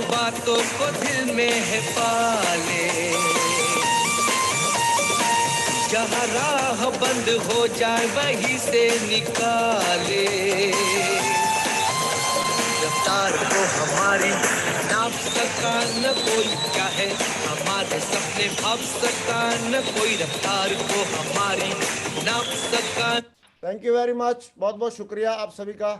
बातों को दिल में है पाले, जहाँ राह बंद हो जाए वहीं से निकाले। रफ्तार को हमारी नाप सका न कोई, क्या है हमारे सपने भाप सका न कोई, रफ्तार को हमारी नाप सका। थैंक यू वेरी मच, बहुत बहुत शुक्रिया आप सभी का।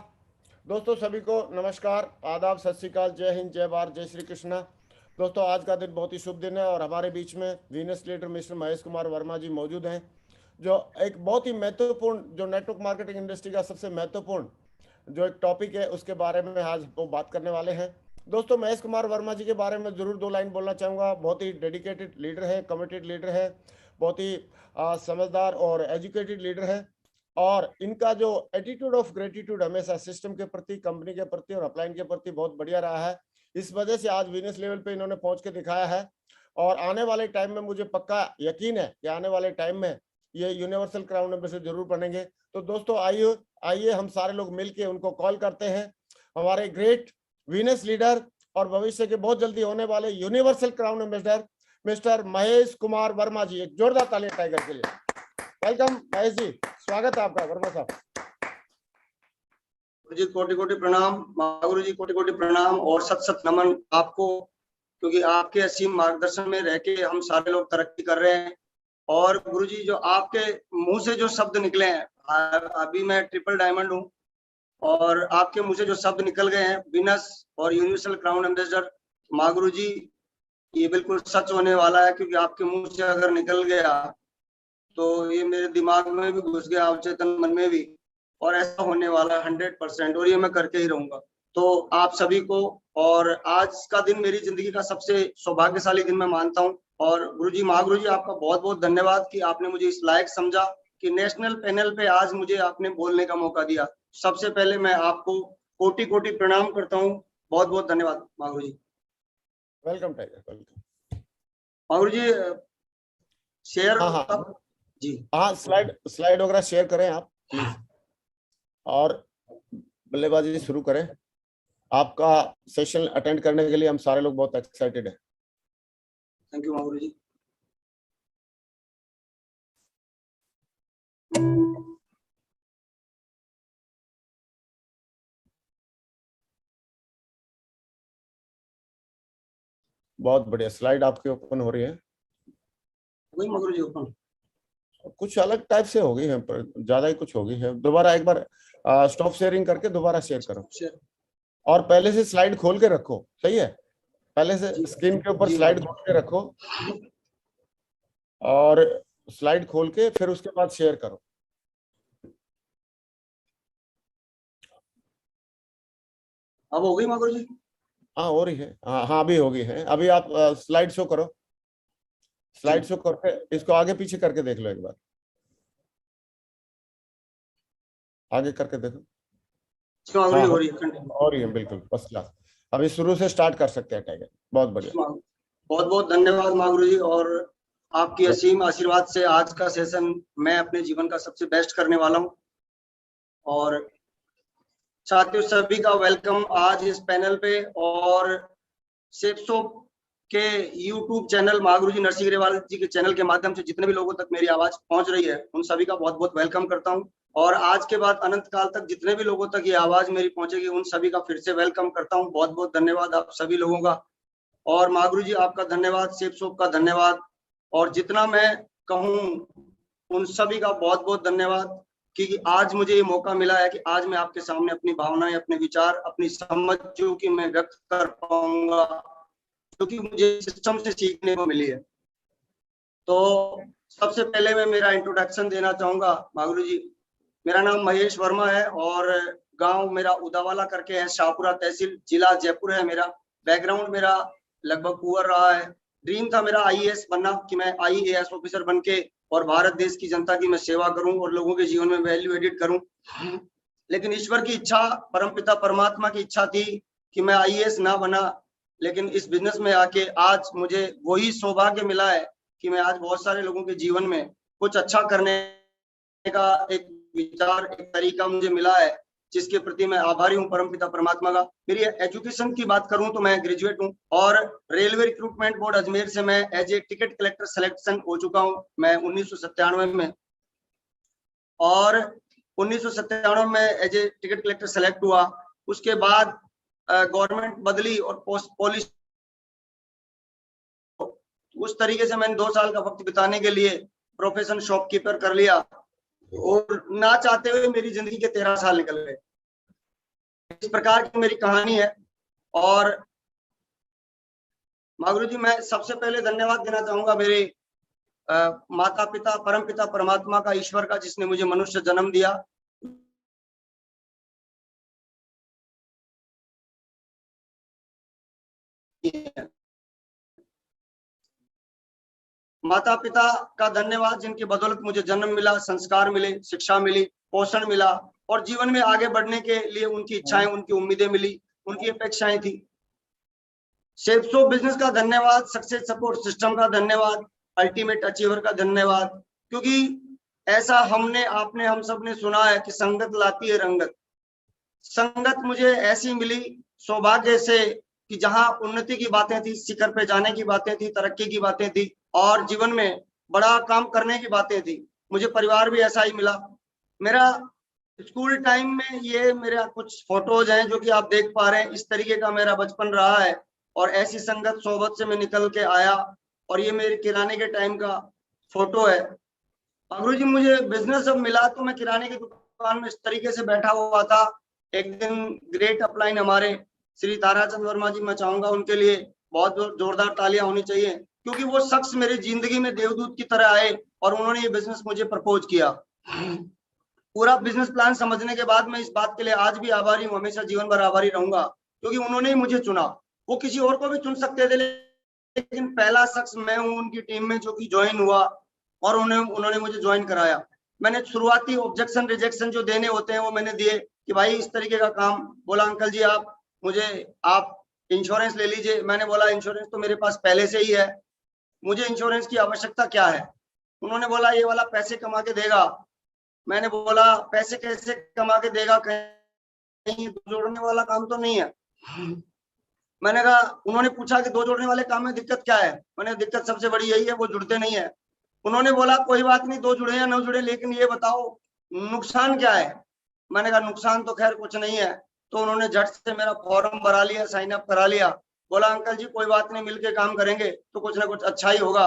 दोस्तों सभी को नमस्कार, आदाब, सत श्री अकाल, जय हिंद, जय भारत, जय श्री कृष्णा। दोस्तों आज का दिन बहुत ही शुभ दिन है और हमारे बीच में Venus leader mister Mahesh Kumar Verma ji मौजूद हैं, जो एक बहुत ही महत्वपूर्ण, जो नेटवर्क मार्केटिंग इंडस्ट्री का सबसे महत्वपूर्ण जो एक टॉपिक है उसके बारे में आज वो बात करने वाले हैं। दोस्तों महेश कुमार वर्मा जी के बारे में ज़रूर 2 लाइन बोलना चाहूँगा। बहुत ही डेडिकेटेड लीडर है, कमिटेड लीडर है, बहुत ही समझदार और एजुकेटेड लीडर है, और इनका जो एटीट्यूड ऑफ ग्रेटिट्यूड हमेशा सिस्टम के प्रति, कंपनी के प्रति और अपलाइन के प्रति बहुत बढ़िया रहा है। इस वजह से आज वीनस लेवल पे इन्होंने पहुंच के दिखाया है, और आने वाले टाइम में मुझे पक्का यकीन है कि आने वाले टाइम में ये यूनिवर्सल क्राउन एम्बेसडर जरूर बनेंगे। तो दोस्तों आइए हम सारे लोग मिलके उनको कॉल करते हैं, हमारे ग्रेट वीनस लीडर और भविष्य के बहुत जल्दी होने वाले universal crown ambassador mister Mahesh Kumar Verma ji. एक जोरदार तालियां टाइगर के लिए। वेलकम महेश जी, स्वागत है आपका वर्मा साहब। जी कोटि कोटि प्रणाम, महागुरु जी कोटि कोटि प्रणाम और सत सत नमन आपको, क्योंकि आपके असीम मार्गदर्शन में रह के हम सारे लोग तरक्की कर रहे हैं। और गुरु जी जो आपके मुंह से जो शब्द निकले हैं, अभी मैं ट्रिपल डायमंड हूँ और आपके मुंह से जो शब्द निकल गए हैं वीनस और यूनिवर्सल क्राउन एम्बेसडर, महागुरु जी ये बिल्कुल सच होने वाला है, क्योंकि आपके मुंह से अगर निकल गया तो ये मेरे दिमाग में भी घुस गया, अवचेतन मन में भी, और ऐसा होने वाला है 100%, और ये मैं करके ही रहूंगा। तो आप सभी को, और आज का दिन मेरी जिंदगी का सबसे सौभाग्यशाली दिन मैं मानता हूँ। और गुरुजी, महागुरु जी आपका बहुत बहुत धन्यवाद कि आपने मुझे इस लायक समझा कि नेशनल पैनल पे आज मुझे आपने बोलने का मौका दिया। सबसे पहले मैं आपको कोटि कोटि प्रणाम करता हूँ, बहुत बहुत धन्यवाद Mahaguru ji. Welcome tiger, welcome. Mahaguru ji share जी हाँ, स्लाइड वगैरह शेयर करें आप प्लीज, और बल्लेबाजी शुरू करें। आपका सेशन अटेंड करने के लिए हम सारे लोग बहुत एक्साइटेड हैं। थैंक यू महागुरु जी। बहुत बढ़िया, स्लाइड आपके ओपन हो रही है। वही महागुरु जी ओपन, कुछ अलग टाइप से होगी है, पर ज्यादा ही कुछ होगी है। दोबारा एक बार स्टॉप शेयरिंग करके दोबारा शेयर करो, और पहले से स्लाइड खोल के रखो। सही है, पहले से स्क्रीन के ऊपर स्लाइड खोल के रखो और स्लाइड खोल के फिर उसके बाद शेयर करो। अब हो गई महागुरु जी? हाँ हो रही है, हाँ अभी होगी है। अभी आप स्लाइड शो करो, स्लाइड शो करके इसको आगे पीछे करके देख लो एक बार, आगे करके देखो। हाँ, हो रही है बिल्कुल फर्स्ट क्लास। अभी शुरू से स्टार्ट कर सकते हैं टाइगर। बहुत बढ़िया, बहुत बहुत धन्यवाद महागुरु जी, और आपकी असीम आशीर्वाद से आज का सेशन मैं अपने जीवन का सबसे बेस्ट करने वाला हूँ। और साथियों सभी का वेलकम आज इस पैनल पे, और सेप्सो के यूट्यूब चैनल महागुरु जी नरसिंह ग्रेवाल जी के चैनल के माध्यम से जितने भी लोगों तक मेरी आवाज पहुंच रही है उन सभी का बहुत बहुत वेलकम करता हूं। और आज के बाद अनंत काल तक जितने भी लोगों तक ये आवाज मेरी पहुंचेगी उन सभी का फिर से वेलकम करता हूं। बहुत बहुत धन्यवाद आप सभी लोगों का। और महागुरु जी आपका धन्यवाद, सेप्सो का धन्यवाद, और जितना मैं कहूँ उन सभी का बहुत बहुत धन्यवाद कि आज मुझे ये मौका मिला है कि आज मैं आपके सामने अपनी भावनाएं, अपने विचार, अपनी समझ जो कि मैं व्यक्त कर पाऊंगा, जो कि मुझे सिस्टम से सीखने को मिली है। तो सबसे पहले मैं मेरा इंट्रोडक्शन देना चाहूंगा महागुरु जी। मेरा नाम महेश वर्मा है और गांव मेरा उदावाला करके है, शाहपुरा तहसील, जिला जयपुर है मेरा। बैकग्राउंड मेरा लगभग पुअर रहा है। ड्रीम था मेरा आईएएस बनना, कि मैं आईएएस ऑफिसर बन के और भारत देश की जनता की मैं सेवा करूं और लोगों के जीवन में वैल्यू एडिट करूं। लेकिन ईश्वर की इच्छा, परमपिता परमात्मा की इच्छा थी कि मैं आईएएस ना बना। लेकिन इस बिजनेस में आके आज मुझे वही सौभाग्य मिला है कि मैं आज बहुत सारे लोगों के जीवन में कुछ अच्छा करने का एक विचार, एक तरीका मुझे मिला है जिसके प्रति मैं आभारी हूँ परमपिता परमात्मा का। मेरी एजुकेशन की बात करूं तो मैं ग्रेजुएट हूं और रेलवे रिक्रूटमेंट बोर्ड अजमेर से मैं as a ticket collector selection हो चुका हूं मैं 1997 में, और 1997 में as a ticket collector select हुआ। उसके बाद गवर्नमेंट बदली और पॉलिसी, उस तरीके से मैंने 2 साल का वक्त बिताने के लिए प्रोफेशन शॉपकीपर कर लिया और ना चाहते हुए मेरी जिंदगी के 13 साल निकल गए। इस प्रकार की मेरी कहानी है। और मागुरु जी, मैं सबसे पहले धन्यवाद देना चाहूंगा मेरे माता पिता परमपिता परमात्मा का, ईश्वर का, जिसने मुझे मनुष्य जन्म दिया। माता पिता का धन्यवाद जिनकी बदौलत मुझे जन्म मिला, संस्कार मिले, शिक्षा मिली, पोषण मिला और जीवन में आगे बढ़ने के लिए उनकी इच्छाएं, उनकी उम्मीदें मिली, उनकी अपेक्षाएं थी। शेप्स ऑफ बिजनेस का धन्यवाद, सक्सेस सपोर्ट सिस्टम का धन्यवाद, अल्टीमेट अचीवर का धन्यवाद, क्योंकि ऐसा हमने आपने हम सब ने सुना है कि संगत लाती है रंगत। संगत मुझे ऐसी मिली सौभाग्य से कि जहां उन्नति की बातें थी, शिखर पे जाने की बातें थी, तरक्की की बातें थी और जीवन में बड़ा काम करने की बातें थी, मुझे परिवार भी ऐसा ही मिला। मेरा स्कूल टाइम में ये मेरा कुछ फोटोज हैं जो कि आप देख पा रहे हैं। इस तरीके का मेरा बचपन रहा है और ऐसी संगत सोबत से मैं निकल के आया। और ये मेरे किराने के टाइम का फोटो है। गुरु जी, मुझे बिजनेस जब मिला तो मैं किराने की दुकान में इस तरीके से बैठा हुआ था। एक दिन ग्रेट अपलाइन हमारे श्री ताराचंद वर्मा जी, मैं चाहूंगा उनके लिए बहुत जोरदार तालियां होनी चाहिए, क्योंकि वो शख्स मेरी जिंदगी में देवदूत की तरह आए और उन्होंने ये बिजनेस मुझे प्रपोज किया। पूरा बिजनेस प्लान समझने के बाद मैं इस बात के लिए आज भी आभारी हूँ, हमेशा जीवन भर आभारी रहूंगा, क्योंकि उन्होंने ही मुझे चुना। वो किसी और को भी चुन सकते थे, लेकिन पहला शख्स मैं हूँ उनकी टीम में जो कि ज्वाइन हुआ और उन्होंने मुझे ज्वाइन कराया। मैंने शुरुआती ऑब्जेक्शन रिजेक्शन जो देने होते हैं वो मैंने दिए कि भाई इस तरीके का काम। बोला अंकल जी आप इंश्योरेंस ले लीजिए। मैंने बोला इंश्योरेंस तो मेरे पास पहले से ही है, मुझे इंश्योरेंस की आवश्यकता क्या है। उन्होंने बोला ये वाला पैसे कमा के देगा। मैंने बोला पैसे कैसे कमा के देगा, कहीं जोड़ने वाला काम तो नहीं है। मैंने कहा, उन्होंने पूछा कि 2 जोड़ने वाले काम में दिक्कत क्या है। मैंने दिक्कत सबसे बड़ी यही है, वो जुड़ते नहीं है। उन्होंने बोला कोई बात नहीं, 2 जुड़े या न जुड़े, लेकिन ये बताओ नुकसान क्या है। मैंने कहा नुकसान तो खैर कुछ नहीं है। तो उन्होंने झट से मेरा फॉर्म भरा लिया, साइन अप करा लिया। बोला अंकल जी कोई बात नहीं, मिलके काम करेंगे तो कुछ ना कुछ अच्छा ही होगा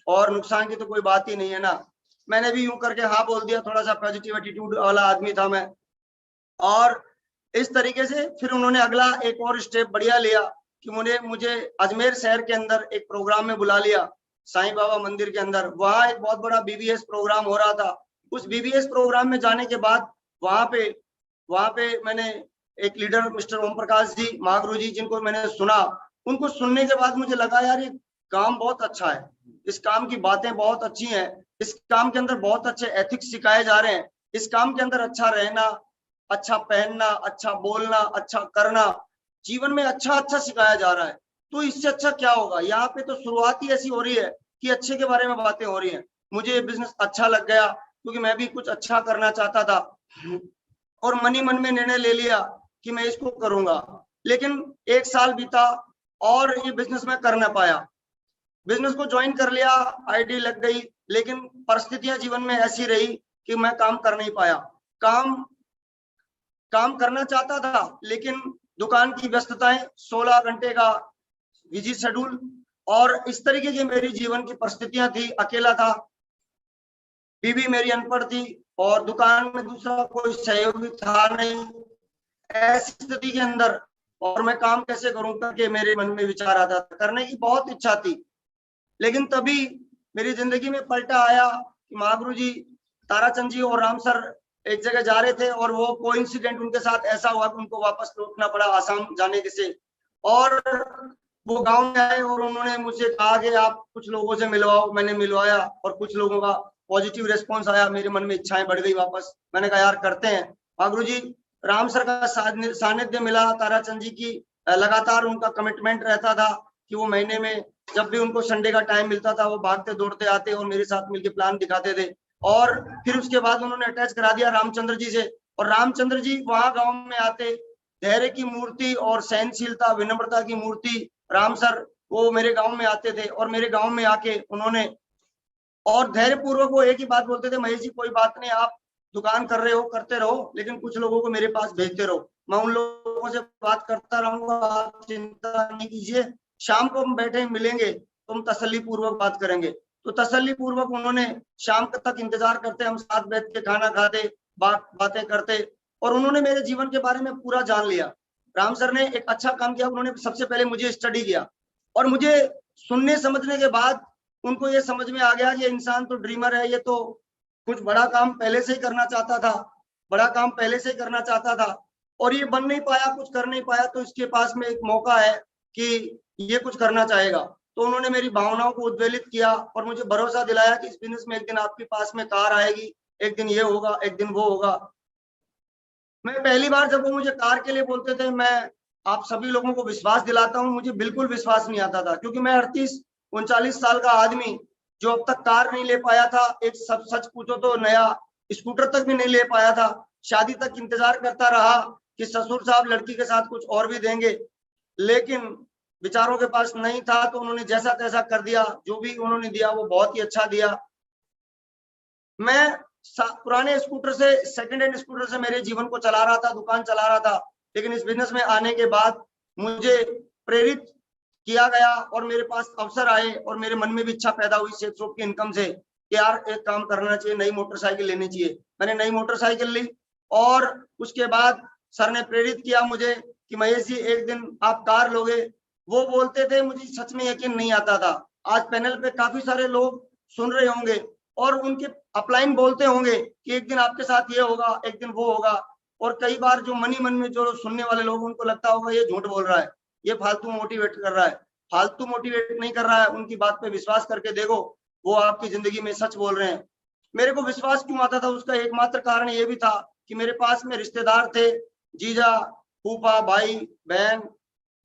और नुकसान की तो कोई बात ही नहीं है ना। मैंने भी यूं करके हाँ बोल दिया, थोड़ा सा पॉजिटिव एटीट्यूड वाला आदमी था मैं। और इस तरीके से फिर उन्होंने अगला एक और स्टेप बढ़िया लिया कि मुझे अजमेर शहर के अंदर एक प्रोग्राम में बुला लिया, साईं बाबा मंदिर के अंदर। वहां एक बहुत बड़ा बीबीएस प्रोग्राम हो रहा था। उस बीबीएस प्रोग्राम में जाने के बाद वहां पे मैंने एक लीडर मिस्टर ओम प्रकाश जी महागुरु जी, जिनको मैंने सुना, उनको सुनने के बाद मुझे लगा यार ये काम बहुत अच्छा है, इस काम की बातें बहुत अच्छी हैं, इस काम के अंदर बहुत अच्छे एथिक्स सिखाए जा रहे हैं, इस काम के अंदर अच्छा रहना, अच्छा पहनना, अच्छा बोलना, अच्छा करना, जीवन में अच्छा सिखाया जा रहा है। तो इससे अच्छा क्या होगा। यहाँ पे तो शुरुआत ही ऐसी हो रही है कि अच्छे के बारे में बातें हो रही हैं। मुझे ये बिजनेस अच्छा लग गया क्योंकि मैं भी कुछ अच्छा करना चाहता था और मन ही मन में निर्णय ले लिया कि मैं इसको करूंगा। लेकिन 1 साल बीता और ये बिजनेस मैं कर ना पाया। बिजनेस को ज्वाइन कर लिया, आईडी लग गई, लेकिन परिस्थितियां जीवन में ऐसी रही कि मैं काम कर नहीं पाया। काम करना चाहता था, लेकिन दुकान की व्यस्तताएं, 16 घंटे का बिजी शेड्यूल और इस तरीके की मेरी जीवन की परिस्थितियां थी। अकेला था, बीवी मेरी अनपढ़ थी और दुकान में दूसरा कोई सहयोगी था नहीं। ऐसी स्थिति के अंदर और मैं काम कैसे करूं करके मेरे मन में विचार आता था। करने की बहुत इच्छा थी, लेकिन तभी मेरी जिंदगी में पलटा आया कि महागुरु जी, ताराचंद जी और राम सर एक जगह जा रहे थे और वो कोइंसिडेंट उनके साथ ऐसा हुआ कि उनको वापस लौटना पड़ा आसाम जाने के से। और वो गांव में आए और उन्होंने मुझसे कहा कि आप कुछ लोगों से मिलवाओ। मैंने मिलवाया और कुछ लोगों का पॉजिटिव रिस्पॉन्स आया। मेरे मन में इच्छाएं बढ़ गई वापस। मैंने कहा यार करते हैं। महागुरु जी, राम सर का सानिध्य मिला, ताराचंद जी की लगातार उनका कमिटमेंट रहता था कि वो महीने में जब भी उनको संडे का टाइम मिलता था वो भागते दौड़ते आते और मेरे साथ मिलकर प्लान दिखाते थे। और फिर उसके बाद उन्होंने अटैच करा दिया रामचंद्र जी से और रामचंद्र जी वहां गांव में आते, धैर्य की मूर्ति और सहनशीलता विनम्रता की मूर्ति राम सर वो मेरे गांव में आते थे, और मेरे गांव में आके उन्होंने और धैर्य पूर्वक वो एक ही बात बोलते थे, महेश जी कोई बात नहीं, आप दुकान कर रहे हो करते रहो, लेकिन कुछ लोगों को मेरे पास भेजते रहो, मैं उन लोगों से बात करता रहूंगा, आप चिंता नहीं कीजिए, शाम को हम बैठे मिलेंगे तो हम तसल्ली पूर्वक बात करेंगे। तो तसल्ली पूर्वक उन्होंने शाम तक इंतजार करते, हम साथ बैठ के खाना खाते, बातें करते, और उन्होंने मेरे जीवन के बारे में पूरा जान लिया। राम सर ने एक अच्छा काम किया, उन्होंने सबसे पहले मुझे स्टडी किया, और मुझे सुनने समझने के बाद उनको ये समझ में आ गया कि इंसान तो ड्रीमर है, ये तो कुछ बड़ा काम पहले से ही करना चाहता था, बड़ा काम पहले से ही करना चाहता था, और ये बन नहीं पाया, कुछ कर नहीं पाया, तो इसके पास में एक मौका है कि ये कुछ करना चाहेगा। तो उन्होंने मेरी भावनाओं को उद्वेलित किया और मुझे भरोसा दिलाया कि इस बिजनेस में एक दिन आपके पास में कार आएगी, एक दिन ये होगा, एक दिन वो होगा। मैं पहली बार जब वो मुझे कार के लिए बोलते थे, मैं आप सभी लोगों को विश्वास दिलाता हूँ, मुझे बिल्कुल विश्वास नहीं आता था, क्योंकि मैं 38-39 साल का आदमी जो अब तक कार नहीं ले पाया था, एक सब सच पूछो तो नया स्कूटर तक भी नहीं ले पाया था, शादी तक इंतजार करता रहा कि ससुर साहब लड़की के साथ कुछ और भी देंगे, लेकिन बेचारों के पास नहीं था, तो उन्होंने जैसा तैसा कर दिया, जो भी उन्होंने दिया वो बहुत ही अच्छा दिया। मैं पुराने स्कूटर से, सेकंड हैंड स्कूटर से मेरे जीवन को चला रहा था, दुकान चला रहा था, लेकिन इस बिजनेस में आने के बाद मुझे प्रेरित किया गया और मेरे पास अवसर आए, और मेरे मन में भी इच्छा पैदा हुई सेल्स शॉप की इनकम से कि यार एक काम करना चाहिए, नई मोटरसाइकिल लेनी चाहिए। मैंने नई मोटरसाइकिल ली, और उसके बाद सर ने प्रेरित किया मुझे कि महेश जी एक दिन आप कार लोगे। वो बोलते थे, मुझे सच में यकीन नहीं आता था। आज पैनल पे काफी सारे लोग सुन रहे होंगे और उनके अपलाइन बोलते होंगे कि एक दिन आपके साथ ये होगा, एक दिन वो होगा, और कई बार जो मन में जो सुनने वाले लोग, उनको लगता होगा ये झूठ बोल रहा है, ये फालतू मोटिवेट कर रहा है। फालतू मोटिवेट नहीं कर रहा है, उनकी बात पे विश्वास करके देखो, वो आपकी जिंदगी में सच बोल रहे हैं। मेरे को विश्वास क्यों आता था, उसका एकमात्र कारण ये भी था कि मेरे पास में रिश्तेदार थे, जीजा, फूफा, भाई, बहन,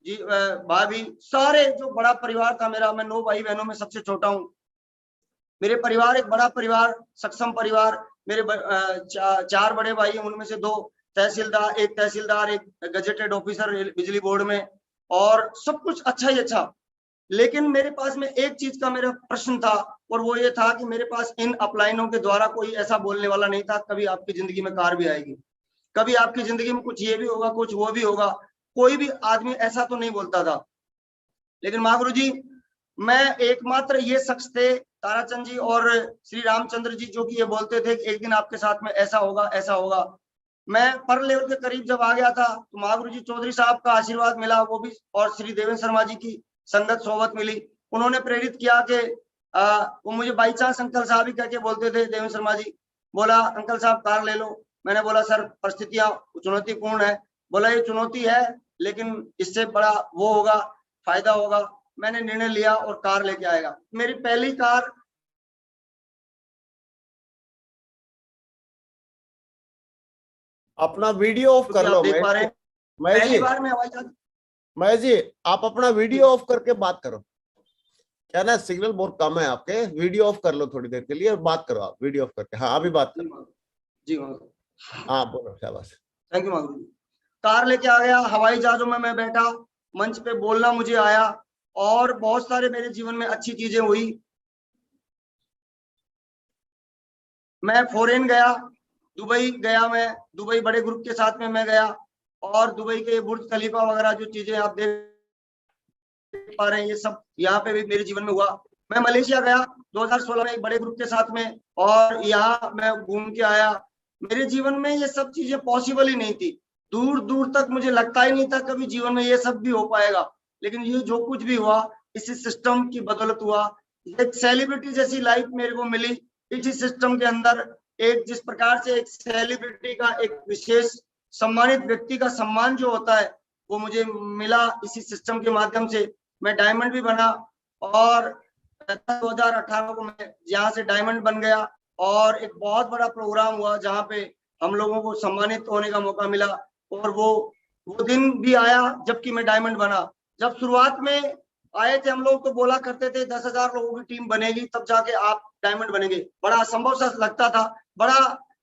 जी, भाभी, सारे जो बड़ा परिवार था मेरा। मैं 9 भाई बहनों में सबसे छोटा हूँ। मेरे परिवार एक बड़ा परिवार, सक्षम परिवार। मेरे 4 बड़े भाई हैं, उनमें से 2 तहसीलदार, एक गजेटेड ऑफिसर बिजली बोर्ड में, और सब कुछ अच्छा ही अच्छा। लेकिन मेरे पास में एक चीज का मेरा प्रश्न था, और वो ये था कि मेरे पास इन अपलाइनों के द्वारा कोई ऐसा बोलने वाला नहीं था, कभी आपकी जिंदगी में कार भी आएगी, कभी आपकी जिंदगी में कुछ ये भी होगा, कुछ वो भी होगा। कोई भी आदमी ऐसा तो नहीं बोलता था। लेकिन महागुरु जी, मैं एकमात्र ये शख्स थे, ताराचंद जी और श्री रामचंद्र जी, जो कि ये बोलते थे कि एक दिन आपके साथ में ऐसा होगा, ऐसा होगा। मैं पर लेवल के करीब जब आ गया था, तो महागुरु जी चौधरी साहब का आशीर्वाद मिला, वो भी, और श्री देवेंद्र शर्मा जी की संगत सोबत मिली। उन्होंने प्रेरित किया कि वो मुझे बाई चांस अंकल साहब ही कह के बोलते थे। देवेंद्र शर्मा जी बोला, अंकल साहब कार ले लो। मैंने बोला, सर परिस्थितियां चुनौतीपूर्ण है। बोला, ये चुनौती है, लेकिन इससे बड़ा वो होगा, फायदा होगा। मैंने निर्णय लिया और कार लेके आएगा। मेरी पहली कार अपना वीडियो ऑफ कर लो। देख पा रहे हैं, पहली बार में हवाई जहाज। महेश जी, आप अपना वीडियो ऑफ करके बात करो। क्या ना, सिग्नल बहुत कम है आपके, वीडियो ऑफ कर लो थोड़ी देर के लिए और बात करो आप वीडियो ऑफ करके। हाँ, अभी बात करो जी। हाँ, बोलो, शाबाश। Thank you Mahaguru ji. Car लेके आ गया, हवाई जहाजों में मैं बैठा, मंच पे बोलना मुझे आया, और बहुत सारे मेरे जीवन में अच्छी चीजें हुई। मैं फॉरेन गया, दुबई गया, मैं दुबई बड़े ग्रुप के साथ में मैं गया, और दुबई के बुर्ज खलीफा वगैरह जो चीजें आप देख पा रहे हैं, ये सब यहाँ पे भी मेरे जीवन में हुआ। मैं मलेशिया गया 2016 में एक बड़े ग्रुप के साथ में, और यहाँ मैं घूम के आया। मेरे जीवन में ये सब चीजें पॉसिबल ही नहीं थी, दूर दूर तक मुझे लगता ही नहीं था कभी जीवन में ये सब भी हो पाएगा। लेकिन ये जो कुछ भी हुआ, इसी सिस्टम की बदौलत हुआ। एक सेलिब्रिटी जैसी लाइफ मेरे को मिली इसी सिस्टम के अंदर। एक जिस प्रकार से एक सेलिब्रिटी का, एक विशेष सम्मानित व्यक्ति का सम्मान जो होता है, वो मुझे मिला इसी सिस्टम के माध्यम से। मैं डायमंड भी बना, और 2018 को मैं यहाँ से डायमंड बन गया, और एक बहुत बड़ा प्रोग्राम हुआ जहाँ पे हम लोगों को सम्मानित होने का मौका मिला। और वो दिन भी आया जबकि मैं डायमंड बना। जब शुरुआत में आए थे हम लोग, तो बोला करते थे 10,000 लोगों की टीम बनेगी, तब जाके आप डायमंड बनेंगे। बड़ा असंभव सा लगता था, बड़ा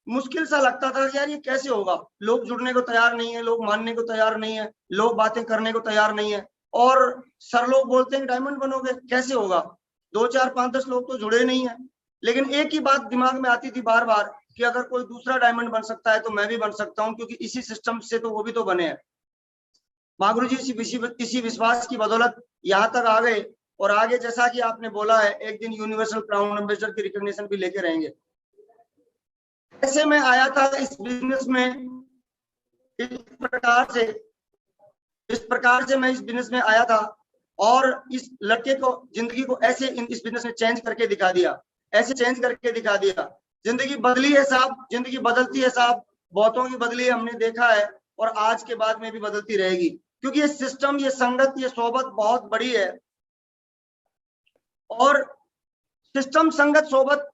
मुश्किल सा लगता था कि यार ये कैसे होगा, लोग जुड़ने को तैयार नहीं है, लोग मानने को तैयार नहीं है, लोग बातें करने को तैयार नहीं है, और सर लोग बोलते हैं डायमंड बनोगे, कैसे होगा, 2 4 5 10 लोग तो जुड़े नहीं है। लेकिन एक ही बात दिमाग में आती थी बार बार कि अगर कोई दूसरा डायमंड बन सकता है तो मैं भी बन सकता हूँ, क्योंकि इसी सिस्टम से तो वो भी तो बने हैं। महागुरु जी इसी विश्वास की बदौलत यहाँ तक आ गए, और आगे जैसा कि आपने बोला है एक दिन यूनिवर्सल क्राउन एम्बेसडर की रिकॉग्निशन भी लेके रहेंगे। ऐसे मैं आया था इस बिजनेस में, इस प्रकार से मैं इस बिजनेस में आया था, और इस लड़के को जिंदगी को ऐसे इस बिजनेस में चेंज करके दिखा दिया, ऐसे चेंज करके दिखा दिया। जिंदगी बदली है साहब, जिंदगी बदलती है साहब, बहुतों की बदली है, हमने देखा है, और आज के बाद में भी बदलती रहेगी, क्योंकि ये सिस्टम, ये संगत, ये सोबत बहुत बड़ी है, और सिस्टम, संगत, सोबत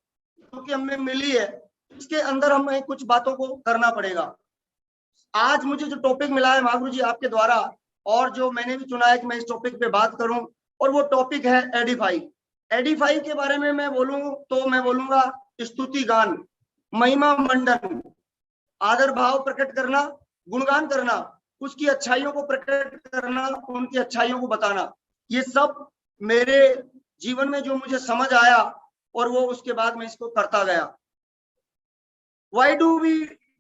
जो कि हमें मिली है, इसके अंदर हमें कुछ बातों को करना पड़ेगा। आज मुझे जो टॉपिक मिला है महागुरु जी आपके द्वारा, और जो मैंने भी चुना है कि मैं इस टॉपिक पे बात करूं, और वो टॉपिक है एडिफाई। एडिफाई के बारे में मैं बोलूं तो मैं बोलूंगा स्तुति गान, महिमा मंडन, आदर भाव प्रकट करना, गुणगान करना, उसकी अच्छाइयों को प्रकट करना, उनकी अच्छाइयों को बताना, ये सब मेरे जीवन में जो मुझे समझ आया, और वो उसके बाद मैं इसको करता गया। Why do we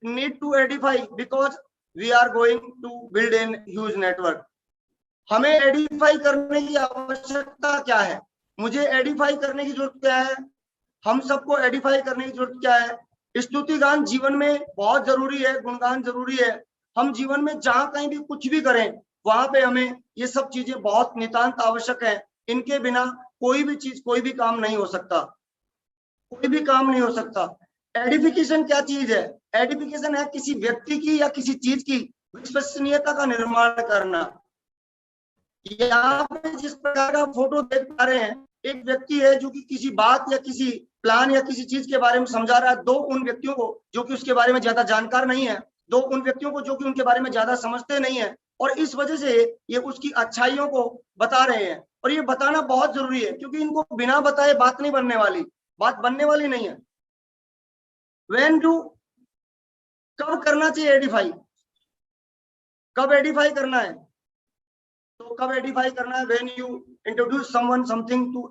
need to edify? Because we are going to build a huge network. हमें एडिफाई करने की आवश्यकता क्या है, मुझे एडिफाई करने की जरूरत क्या है, हम सबको एडिफाई करने की जरूरत क्या है। स्तुति गान जीवन में बहुत जरूरी है, गुणगान जरूरी है। हम जीवन में जहां कहीं भी कुछ भी करें, वहां पे हमें ये सब चीजें बहुत नितांत आवश्यक है। इनके बिना कोई भी चीज, कोई भी काम नहीं हो सकता, कोई भी काम नहीं हो सकता। एडिफिकेशन क्या चीज है? एडिफिकेशन है किसी व्यक्ति की या किसी चीज की विश्वसनीयता का निर्माण करना। यहाँ पे जिस प्रकार का फोटो देख पा रहे हैं, एक व्यक्ति है जो कि किसी बात या किसी प्लान या किसी चीज के बारे में समझा रहा है, दो उन व्यक्तियों को जो कि उसके बारे में ज्यादा जानकार नहीं है, दो उन व्यक्तियों को जो कि उनके बारे में ज्यादा समझते नहीं है, और इस वजह से ये उसकी अच्छाइयों को बता रहे हैं। और ये बताना बहुत जरूरी है, क्योंकि इनको बिना बताए बात नहीं बनने वाली, बात बनने वाली नहीं है। When do, कब करना चाहिए एडिफाई, कब एडिफाई करना है? तो कब एडिफाई करना है? When you introduce someone something to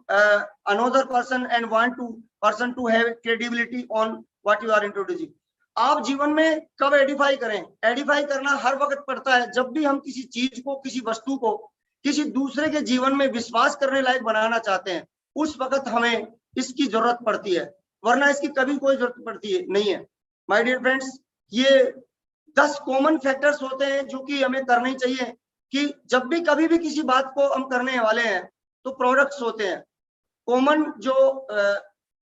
another person and want to person to have credibility on what you are introducing. आप जीवन में कब एडिफाई करें? एडिफाई करना हर वक्त पड़ता है, जब भी हम किसी चीज को, किसी वस्तु को किसी दूसरे के जीवन में विश्वास करने लायक बनाना चाहते हैं, उस वक्त हमें इसकी जरूरत पड़ती है, वरना इसकी कभी कोई जरूरत पड़ती है नहीं है। माय डियर फ्रेंड्स, ये 10 कॉमन फैक्टर्स होते हैं जो कि हमें करने चाहिए, कि जब भी कभी भी किसी बात को हम करने वाले हैं तो प्रोडक्ट्स होते हैं, कॉमन जो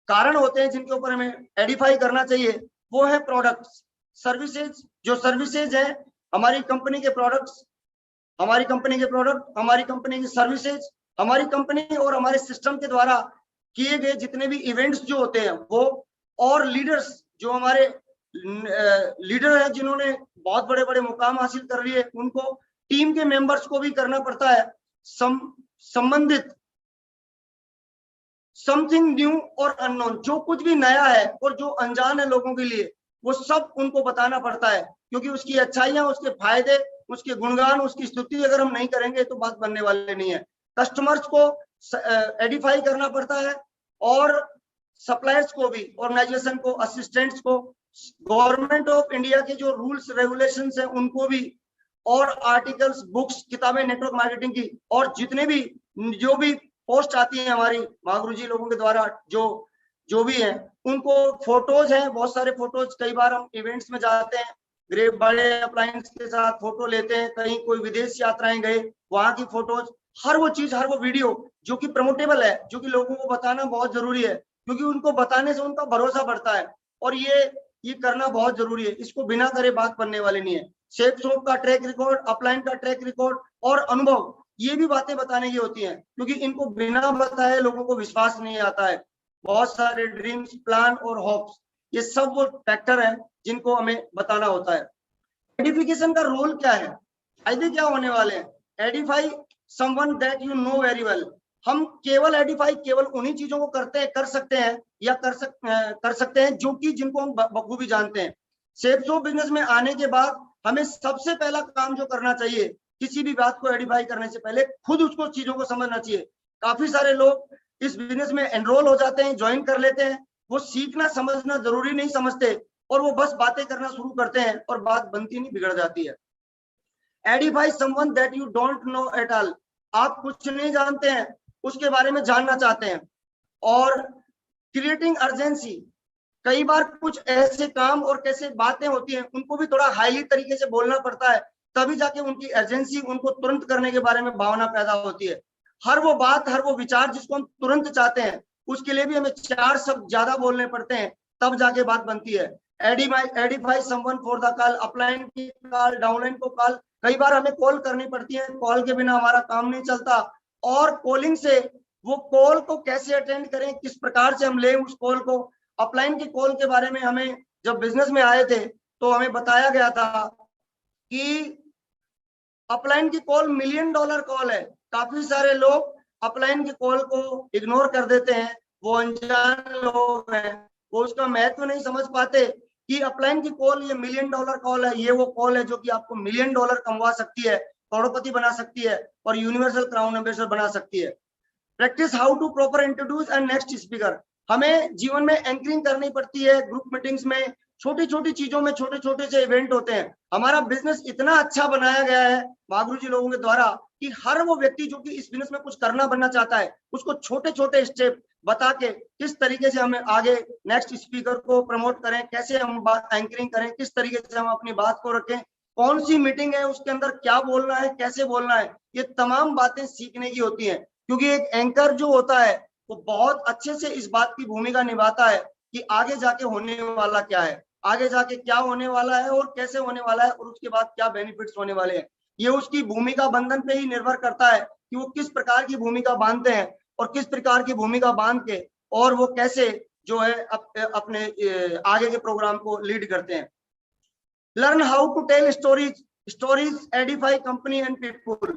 कारण होते हैं जिनके ऊपर हमें एडिफाई करना चाहिए, वो है प्रोडक्ट्स, सर्विसेज। जो सर्विसेज है, हमारी कंपनी के प्रोडक्ट्स, हमारी कंपनी के प्रोडक्ट, हमारी कंपनी की सर्विसेज, हमारी कंपनी और हमारे सिस्टम के द्वारा किए गए जितने भी इवेंट्स जो होते हैं वो, और लीडर्स, जो हमारे लीडर हैं जिन्होंने बहुत बड़े बड़े मुकाम हासिल कर लिए, उनको, टीम के मेंबर्स को भी करना पड़ता है संबंधित समथिंग न्यू और अननोन, जो कुछ भी नया है और जो अनजान है लोगों के लिए, वो सब उनको बताना पड़ता है, क्योंकि उसकी अच्छाइयां, उसके फायदे, उसके गुणगान, उसकी स्तुति अगर हम नहीं करेंगे तो बात बनने वाले नहीं है। कस्टमर्स को एडिफाई करना पड़ता है, और सप्लायर्स को भी, ऑर्गेनाइजेशन को, असिस्टेंट्स को, गवर्नमेंट ऑफ इंडिया के जो रूल्स रेगुलेशंस हैं उनको भी, और आर्टिकल्स, बुक्स, किताबें नेटवर्क मार्केटिंग की, और जितने भी जो भी पोस्ट आती है हमारी महागुरु जी लोगों के द्वारा, जो भी है, उनको फोटोज हैं, बहुत सारे फोटोज। कई बार हम इवेंट्स में जाते हैं, ग्रेट बड़े अप्लायंस के साथ फोटो लेते हैं, कहीं कोई विदेश यात्राएं गए, वहां की फोटोज, हर वो चीज, हर वो वीडियो जो कि प्रमोटेबल है, जो कि लोगों को बताना बहुत जरूरी है, क्योंकि उनको बताने से उनका भरोसा बढ़ता है, और ये करना बहुत जरूरी है। इसको बिना करे बात बनने वाली नहीं है। सेफ शॉप का ट्रैक रिकॉर्ड, अपलाइन का ट्रैक रिकॉर्ड और अनुभव, ये भी बातें बताने की होती हैं, क्योंकि इनको बिना बताए लोगों को विश्वास नहीं आता है। बहुत सारे ड्रीम्स, प्लान और होप्स, ये सब वो फैक्टर हैं जिनको हमें बताना होता है। एडिफिकेशन का रोल क्या है, फायदे क्या होने वाले हैं? Edify someone that you know very well, हम केवल एडिफाई केवल उन्हीं चीजों को कर सकते हैं या कर सकते हैं जो कि जिनको हम बखूबी जानते हैं। सेल्स ऑफ बिजनेस में आने के बाद हमें सबसे पहला काम जो करना चाहिए, किसी भी बात को एडिफाई करने से पहले खुद उसको चीजों को समझना चाहिए। काफी सारे लोग इस बिजनेस में एनरोल हो जाते हैं, ज्वाइन कर लेते हैं, वो सीखना समझना जरूरी नहीं समझते और वो बस बातें करना शुरू करते हैं और बात बनती नहीं, बिगड़ जाती है। Edify someone that you don't know at all, आप कुछ नहीं जानते हैं उसके बारे में जानना चाहते हैं। और क्रिएटिंग अर्जेंसी, कई बार कुछ ऐसे काम और कैसे बातें होती हैं उनको भी थोड़ा हाईली तरीके से बोलना पड़ता है, तभी जाके उनकी अर्जेंसी, उनको तुरंत करने के बारे में भावना पैदा होती है। हर वो बात, हर वो विचार जिसको हम तुरंत चाहते हैं उसके लिए भी हमें 4 शब्द ज्यादा बोलने पड़ते हैं, तब जाके बात बनती है। Edify someone for the call, upline की कॉल, डाउनलाइन को कॉल, कई बार हमें कॉल करनी पड़ती है, कॉल के बिना हमारा काम नहीं चलता। और कॉलिंग से वो कॉल को कैसे अटेंड करें, किस प्रकार से हम लें उस कॉल को। अपलाइन की कॉल के बारे में हमें जब बिजनेस में आए थे तो हमें बताया गया था कि अपलाइन की कॉल $1 मिलियन कॉल है। काफी सारे लोग अपलाइन की कॉल को इग्नोर कर देते हैं, वो अनजान लोग हैं, वो उसका महत्व नहीं समझ पाते कि अपलाइन की कॉल ये $1 मिलियन कॉल है, ये वो कॉल है जो कि आपको $1 मिलियन कमवा सकती है, करोड़पति बना सकती है और यूनिवर्सल क्राउन एम्बेसडर बना सकती है। Practice how to proper introduce and next speaker, हमें जीवन में एंकरिंग करनी पड़ती है, ग्रुप मीटिंग्स में, छोटी छोटी चीजों में, छोटे छोटे से इवेंट होते हैं। हमारा बिजनेस इतना अच्छा बनाया गया है महागुरु जी लोगों के द्वारा कि हर वो व्यक्ति जो कि इस बिजनेस में कुछ करना बनना चाहता है उसको छोटे छोटे स्टेप बता के किस तरीके से हमें आगे नेक्स्ट स्पीकर को प्रमोट करें, कैसे हम बात एंकरिंग करें, किस तरीके से हम अपनी बात को रखें, कौन सी मीटिंग है उसके अंदर क्या बोलना है, कैसे बोलना है, ये तमाम बातें सीखने की होती हैं। क्योंकि एक एंकर जो होता है वो बहुत अच्छे से इस बात की भूमिका निभाता है कि आगे जाके होने वाला क्या है, आगे जाके क्या होने वाला है और कैसे होने वाला है और उसके बाद क्या बेनिफिट्स होने वाले हैं। ये उसकी भूमिका बंधन पे ही निर्भर करता है कि वो किस प्रकार की भूमिका बांधते हैं और किस प्रकार की भूमिका बांध के और वो कैसे जो है अपने आगे के प्रोग्राम को लीड करते हैं। Learn how to tell stories edify company and people,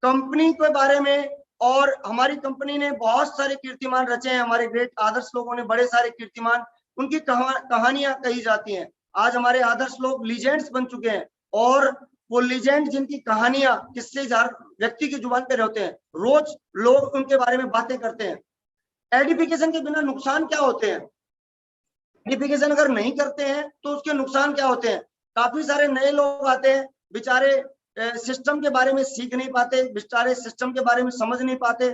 company के बारे में। और हमारी कंपनी ने बहुत सारे कीर्तिमान रचे हैं, हमारे ग्रेट आदर्श लोगों ने बड़े सारे कीर्तिमान, उनकी कहानियां कही जाती हैं। आज हमारे आदर्श लोग लीजेंड्स बन चुके हैं और वो लीजेंड जिनकी कहानियां किससे व्यक्ति की जुबान पे रहते हैं, रोज लोग उनके बारे में बातें करते हैं। एडिफिकेशन के बिना नुकसान क्या होते हैं, एडिफिकेशन अगर नहीं करते हैं तो उसके नुकसान क्या होते हैं। काफी सारे नए लोग आते हैं, बेचारे सिस्टम के बारे में सीख नहीं पाते, बेचारे सिस्टम के बारे में समझ नहीं पाते,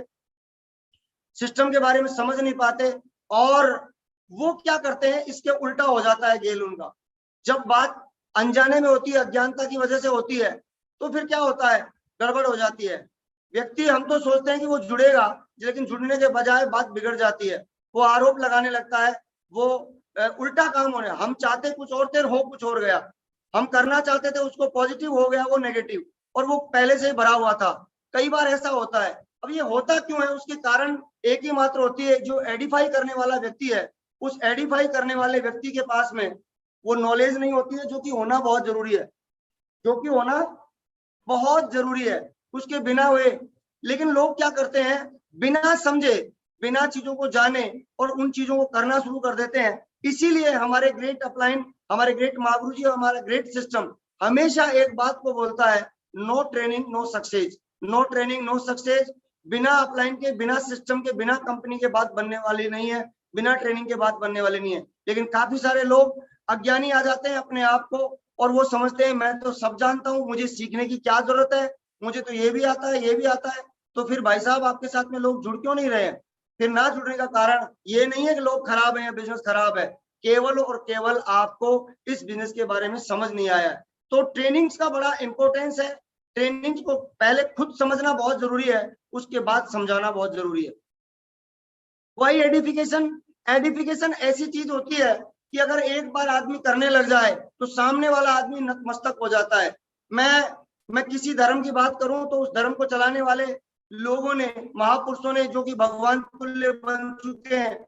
सिस्टम के बारे में समझ नहीं पाते और वो क्या करते हैं, इसके उल्टा हो जाता है गेल उनका। जब बात अनजाने में होती है, अज्ञानता की वजह से होती है, तो फिर क्या होता है, गड़बड़ हो जाती है। व्यक्ति, हम तो सोचते हैं कि वो जुड़ेगा, लेकिन जुड़ने के बजाय बात बिगड़ जाती है, वो आरोप लगाने लगता है, वो उल्टा काम होने, हम चाहते कुछ और थे, हो कुछ और गया, हम करना चाहते थे उसको पॉजिटिव हो गया वो नेगेटिव, और वो पहले से ही भरा हुआ था। कई बार ऐसा होता है। अब ये होता क्यों है, उसके कारण एक ही मात्र होती है, जो एडिफाई करने वाला व्यक्ति है, उस एडिफाई करने वाले व्यक्ति के पास में वो नॉलेज नहीं होती है, जो कि होना बहुत जरूरी है, जो कि होना बहुत जरूरी है, उसके बिना हुए। लेकिन लोग क्या करते हैं, बिना समझे, बिना चीजों को जाने और उन चीजों को करना शुरू कर देते हैं। इसीलिए हमारे ग्रेट अपलाइन, हमारे ग्रेट महागुरु जी, हमारा ग्रेट सिस्टम हमेशा एक बात को बोलता है, no training no success, no training no success. बिना अपलाइन के, बिना सिस्टम के, बिना कंपनी के बात बनने वाली नहीं है, बिना ट्रेनिंग के बात बनने वाली नहीं है। लेकिन काफी सारे लोग अज्ञानी आ जाते हैं अपने आप को, और वो समझते हैं मैं तो सब जानता हूँ, मुझे सीखने की क्या जरूरत है, मुझे तो ये भी आता है, ये भी आता है। तो फिर भाई साहब, आपके साथ में लोग जुड़ क्यों नहीं रहे हैं? फिर ना जुड़ने का कारण ये नहीं है कि लोग खराब हैं या बिजनेस खराब है, केवल और केवल आपको इस बिजनेस के बारे में समझ नहीं आया है। तो ट्रेनिंग्स का बड़ा इंपॉर्टेंस है, ट्रेनिंग को पहले खुद समझना बहुत जरूरी है, उसके बाद समझाना बहुत जरूरी है। वही एडिफिकेशन ऐसी चीज होती है कि अगर एक बार आदमी करने लग जाए तो सामने वाला आदमी नतमस्तक हो जाता है। मैं किसी धर्म की बात करूं तो उस धर्म को चलाने वाले लोगों ने, महापुरुषों ने, जो कि भगवान तुल्य बन चुके हैं,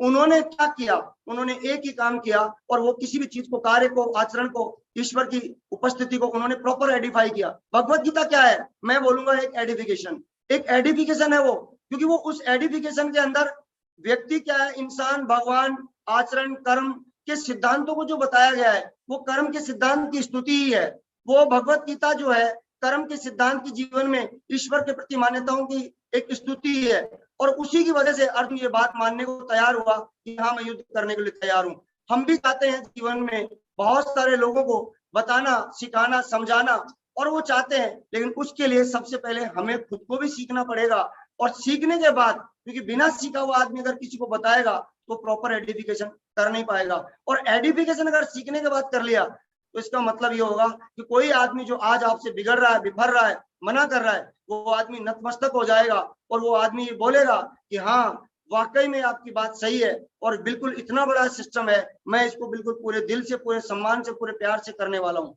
उन्होंने क्या किया, उन्होंने एक ही काम किया, और वो किसी भी चीज को, कार्य को, आचरण को, ईश्वर की उपस्थिति को उन्होंने प्रॉपर एडिफाई किया। भगवत गीता क्या है, मैं बोलूंगा एक एडिफिकेशन, एक एडिफिकेशन है वो, क्योंकि वो उस एडिफिकेशन के अंदर व्यक्ति क्या है, इंसान, भगवान, आचरण, कर्म के सिद्धांतों को जो बताया गया है वो कर्म के सिद्धांत की स्तुति ही है। वो भगवत गीता जो है कर्म के सिद्धांत की जीवन में ईश्वर के प्रति मान्यताओं की एक स्तुति है। और उसी की वजह से अर्जुन ये बात मानने को तैयार हुआ कि हाँ मैं युद्ध करने के लिए तैयार हूँ। हम भी चाहते हैं जीवन में बहुत सारे लोगों को बताना, सिखाना, समझाना, और वो चाहते हैं, लेकिन उसके लिए सबसे पहले हमें खुद को भी सीखना पड़ेगा। और सीखने के बाद, क्योंकि बिना सीखा हुआ आदमी अगर किसी को बताएगा तो प्रॉपर एडिफिकेशन कर नहीं पाएगा। और एडिफिकेशन अगर सीखने के बाद कर लिया तो इसका मतलब ये होगा कि कोई आदमी जो आज आपसे बिगड़ रहा है, बिफर रहा है, मना कर रहा है, वो आदमी नतमस्तक हो जाएगा और वो आदमी ये बोलेगा कि हाँ वाकई में आपकी बात सही है और बिल्कुल इतना बड़ा सिस्टम है, मैं इसको बिल्कुल पूरे दिल से, पूरे सम्मान से, पूरे प्यार से करने वाला हूँ।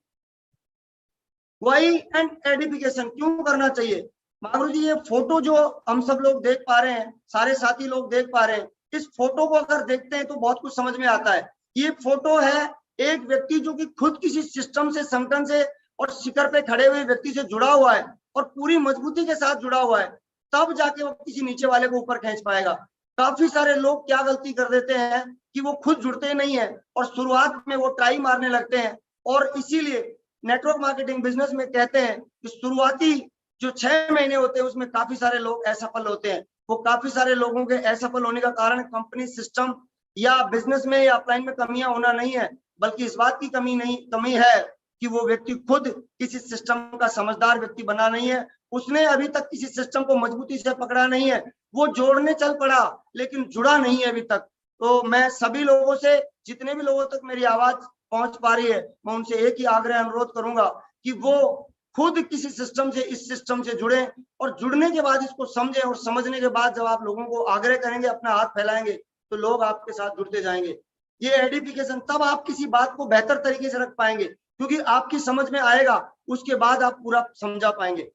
वाई एंड एडिफिकेशन क्यों करना चाहिए? महागुरु जी, ये फोटो जो हम सब लोग देख पा रहे हैं, सारे साथी लोग देख पा रहे हैं, इस फोटो को अगर देखते हैं तो बहुत कुछ समझ में आता है। ये फोटो है एक व्यक्ति जो कि खुद किसी सिस्टम से, संगठन से और शिखर पे खड़े हुए व्यक्ति से जुड़ा हुआ है और पूरी मजबूती के साथ जुड़ा हुआ है, तब जाके वो किसी नीचे वाले को ऊपर खींच पाएगा। काफी सारे लोग क्या गलती कर देते हैं कि वो खुद जुड़ते नहीं है और शुरुआत में वो ट्राई मारने लगते हैं। और इसीलिए नेटवर्क मार्केटिंग बिजनेस में कहते हैं कि शुरुआती जो 6 महीने होते हैं उसमें काफी सारे लोग असफल होते हैं। वो काफी सारे लोगों के असफल होने का कारण कंपनी, सिस्टम या बिजनेस में या अपलाइन में कमियां होना नहीं है, बल्कि इस बात की कमी है कि वो व्यक्ति खुद किसी सिस्टम का समझदार व्यक्ति बना नहीं है, उसने अभी तक किसी सिस्टम को मजबूती से पकड़ा नहीं है, वो जोड़ने चल पड़ा लेकिन जुड़ा नहीं है अभी तक। तो मैं सभी लोगों से, जितने भी लोगों तक मेरी आवाज पहुंच पा रही है, मैं उनसे एक ही आग्रह, अनुरोध करूंगा कि वो खुद किसी सिस्टम से, इस सिस्टम से जुड़े और जुड़ने के बाद इसको समझें, और समझने के बाद जब आप लोगों को आग्रह करेंगे, अपना हाथ फैलाएंगे, तो लोग आपके साथ जुड़ते जाएंगे। ये एडिफिकेशन, तब आप किसी बात को बेहतर तरीके से रख पाएंगे, क्योंकि आपकी समझ में आएगा, उसके बाद आप पूरा समझा पाएंगे।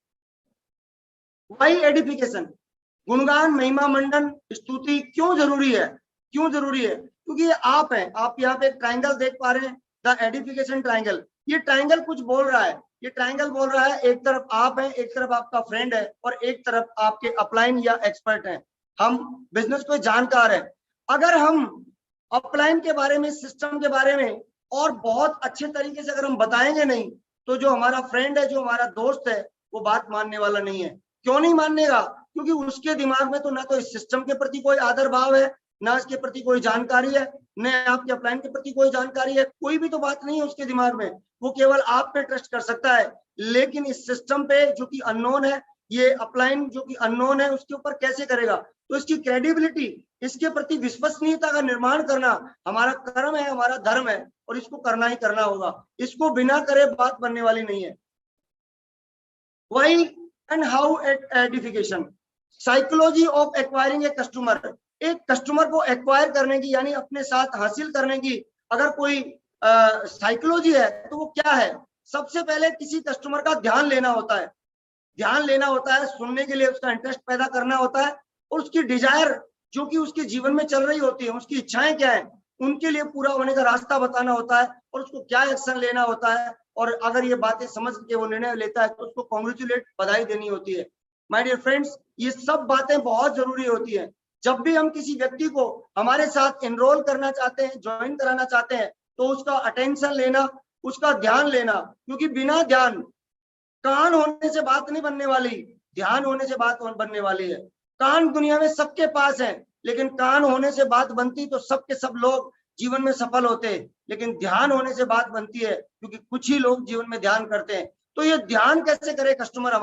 वाई एडिफिकेशन, गुणगान, महिमा मंडन, स्तुति क्यों जरूरी है? क्यों जरूरी है? क्योंकि ये आप हैं, आप यहाँ पे एक ट्राइंगल देख पा रहे हैं, द एडिफिकेशन ट्राइंगल। ये ट्राइंगल कुछ बोल रहा है, ये ट्राइंगल बोल रहा है एक तरफ आप हैं, एक तरफ आपका फ्रेंड है और एक तरफ आपके अपलाइन या एक्सपर्ट हैं। हम बिजनेस को जानकार हैं। अगर हम अपलाइन के बारे में, सिस्टम के बारे में और बहुत अच्छे तरीके से अगर हम बताएंगे नहीं, तो जो हमारा फ्रेंड है, जो हमारा दोस्त है, वो बात मानने वाला नहीं है। क्यों नहीं मानेगा? क्योंकि उसके दिमाग में तो ना तो इस सिस्टम के प्रति कोई आदर भाव है, ना इसके प्रति कोई जानकारी है, न आपके अपलाइन के प्रति कोई जानकारी है, कोई भी तो बात नहीं है उसके दिमाग में। वो केवल आप पे ट्रस्ट कर सकता है, लेकिन इस सिस्टम पे जो कि अननोन है, ये अपलाइन जो कि अननोन है, उसके ऊपर कैसे करेगा? तो इसकी क्रेडिबिलिटी, इसके प्रति विश्वसनीयता का निर्माण करना हमारा कर्म है, हमारा धर्म है, और इसको करना ही करना होगा। इसको बिना करे बात बनने वाली नहीं है। Why and how edification, psychology of acquiring a customer. एक कस्टमर को एक्वायर करने की, यानी अपने साथ हासिल करने की अगर कोई साइकोलॉजी है तो वो क्या है? सबसे पहले किसी कस्टमर का ध्यान लेना होता है, ध्यान लेना होता है, सुनने के लिए उसका इंटरेस्ट पैदा करना होता है, और उसकी डिजायर जो कि उसके जीवन में चल रही होती है, उसकी इच्छाएं क्या है, उनके लिए पूरा होने का रास्ता बताना होता है, और उसको क्या एक्शन लेना होता है। और अगर ये बातें समझ के वो निर्णय लेता है तो उसको कॉन्ग्रेचुलेट, बधाई देनी होती है। माय डियर फ्रेंड्स, ये सब बातें बहुत जरूरी होती है। जब भी हम किसी व्यक्ति को हमारे साथ एनरोल करना चाहते हैं, ज्वाइन कराना चाहते हैं, तो उसका अटेंशन लेना, उसका ध्यान लेना, क्योंकि बिना ध्यान, कान होने से बात नहीं बनने वाली, ध्यान होने से बात बनने वाली है। कान दुनिया में सबके पास है, लेकिन कान होने से बात बनती तो सबके सब लोग जीवन में सफल होते, लेकिन ध्यान होने से बात बनती है, क्योंकि कुछ ही लोग जीवन में ध्यान करते हैं। तो ये ध्यान कैसे करे कस्टमर,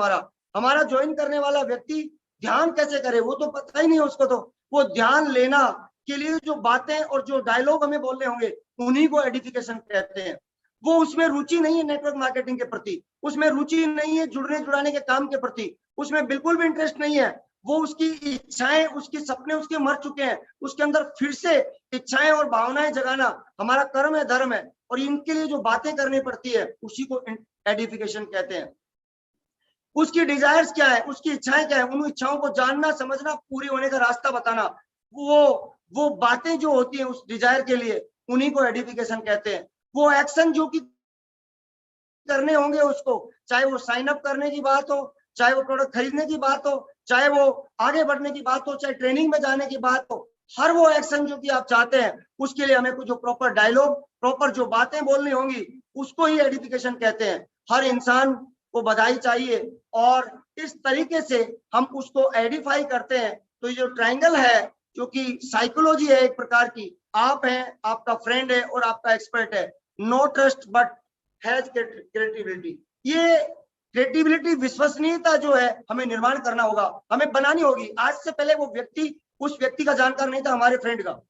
हमारा ज्वाइन करने वाला व्यक्ति ध्यान कैसे करे? वो तो पता ही नहीं है उसको। तो वो ध्यान लेना के लिए जो बातें और जो डायलॉग हमें बोलने होंगे, उन्हीं को एडिफिकेशन कहते हैं। वो उसमें रुचि नहीं है नेटवर्क मार्केटिंग के प्रति, उसमें रुचि नहीं है जुड़ने जुड़ाने के काम के प्रति, उसमें बिल्कुल भी इंटरेस्ट नहीं है। वो उसकी इच्छाएं, उसके सपने उसके मर चुके हैं, उसके अंदर फिर से इच्छाएं और भावनाएं जगाना हमारा कर्म है, धर्म है, और इनके लिए जो बातें करनी पड़ती है उसी को एडिफिकेशन कहते हैं। उसकी डिजायर्स क्या है, उसकी इच्छाएं क्या है, उन इच्छाओं को जानना, समझना, पूरी होने का रास्ता बताना, वो बातें जो होती हैं उस डिजायर के लिए, उन्हीं को एडिफिकेशन कहते हैं। वो एक्शन जो कि करने होंगे उसको, चाहे वो साइन अप करने की बात हो, चाहे वो प्रोडक्ट खरीदने की बात हो, चाहे वो आगे बढ़ने की बात हो, चाहे ट्रेनिंग में जाने की बात हो, हर वो एक्शन जो कि आप चाहते हैं उसके लिए हमें कुछ जो प्रॉपर डायलॉग, प्रॉपर जो बातें बोलनी होंगी उसको ही एडिफिकेशन कहते हैं। हर इंसान को बधाई चाहिए और इस तरीके से हम उसको एडिफाई करते हैं। तो ये जो ट्रायंगल है, जो कि साइकोलॉजी है एक प्रकार की, आप हैं, आपका फ्रेंड है और आपका एक्सपर्ट है। No trust but has creativity. ये क्रिएटिविटी, विश्वसनीयता जो है हमें निर्माण करना होगा, हमें बनानी होगी। आज से पहले वो व्यक्ति उस व्यक्ति का जानकार नहीं था, हमारे फ्रेंड का,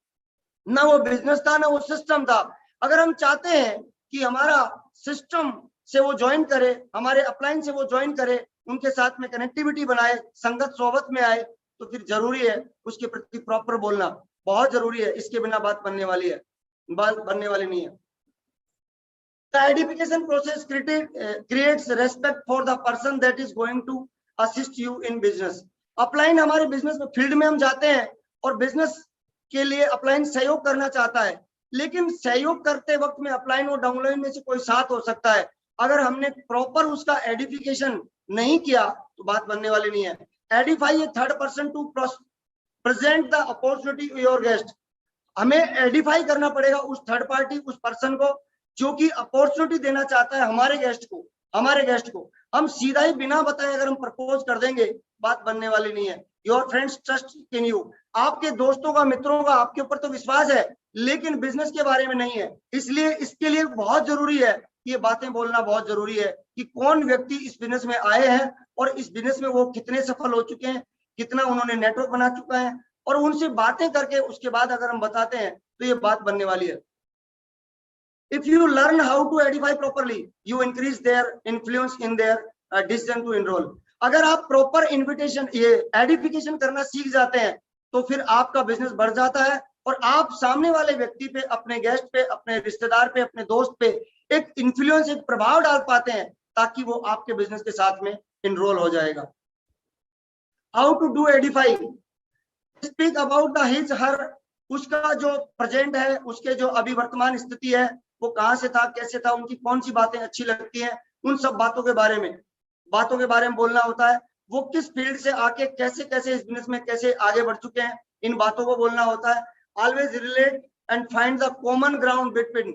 ना वो बिजनेस था, ना वो सिस्टम था। अगर हम चाहते हैं कि हमारा सिस्टम से वो ज्वाइन करे, हमारे अपलाइन से वो ज्वाइन करे, उनके साथ में कनेक्टिविटी बनाए, संगत सोबत में आए, तो फिर जरूरी है उसके प्रति प्रॉपर बोलना, बहुत जरूरी है। इसके बिना बात बनने वाली है, बात बनने वाली नहीं है। The edification process creates respect for the person that is going to assist you in business. Upline हमारे बिजनेस में फील्ड में हम जाते हैं और बिजनेस के लिए अपलाइन सहयोग करना चाहता है, लेकिन सहयोग करते वक्त में अपलाइन और डाउनलाइन में से कोई साथ हो सकता है। अगर हमने प्रॉपर उसका एडिफिकेशन नहीं किया तो बात बनने वाली नहीं है। Edify a third person to present the opportunity to your guest. हमें एडिफाई करना पड़ेगा उस थर्ड पार्टी, उस पर्सन को जो कि अपॉर्चुनिटी देना चाहता है हमारे गेस्ट को। हम सीधा ही बिना बताए अगर हम प्रपोज कर देंगे, बात बनने वाली नहीं है। Your friends trust in you. आपके दोस्तों का, मित्रों का आपके ऊपर तो विश्वास है, लेकिन बिजनेस के बारे में नहीं है। इसलिए इसके लिए बहुत जरूरी है, ये बातें बोलना बहुत जरूरी है कि कौन व्यक्ति इस बिजनेस में आए हैं और इस बिजनेस में वो कितने सफल हो चुके हैं, कितना उन्होंने नेटवर्क बना चुका है, और उनसे बातें करके उसके बाद अगर हम बताते हैं तो ये बात बनने वाली है। If you learn how to edify properly, you increase their influence in their decision to enroll. अगर आप प्रॉपर इन्विटेशन, ये एडिफिकेशन करना सीख जाते हैं तो फिर आपका बिजनेस बढ़ जाता है और आप सामने वाले व्यक्ति पे, अपने गेस्ट पे, अपने रिश्तेदार पे, अपने दोस्त पे एक इन्फ्लुएंस, एक प्रभाव डाल पाते हैं ताकि वो आपके बिजनेस के साथ में इनरोल हो जाएगा। How to do edify, speak about the his her, उसका जो प्रेजेंट है, उसके जो अभी वर्तमान स्थिति है, वो कहाँ से था, कैसे था, उनकी कौन सी बातें अच्छी लगती हैं, उन सब बातों के बारे में बोलना होता है। वो किस फील्ड से आके कैसे कैसे इस बिजनेस में कैसे आगे बढ़ चुके हैं, इन बातों को बोलना होता है। Always relate and find the common ground between.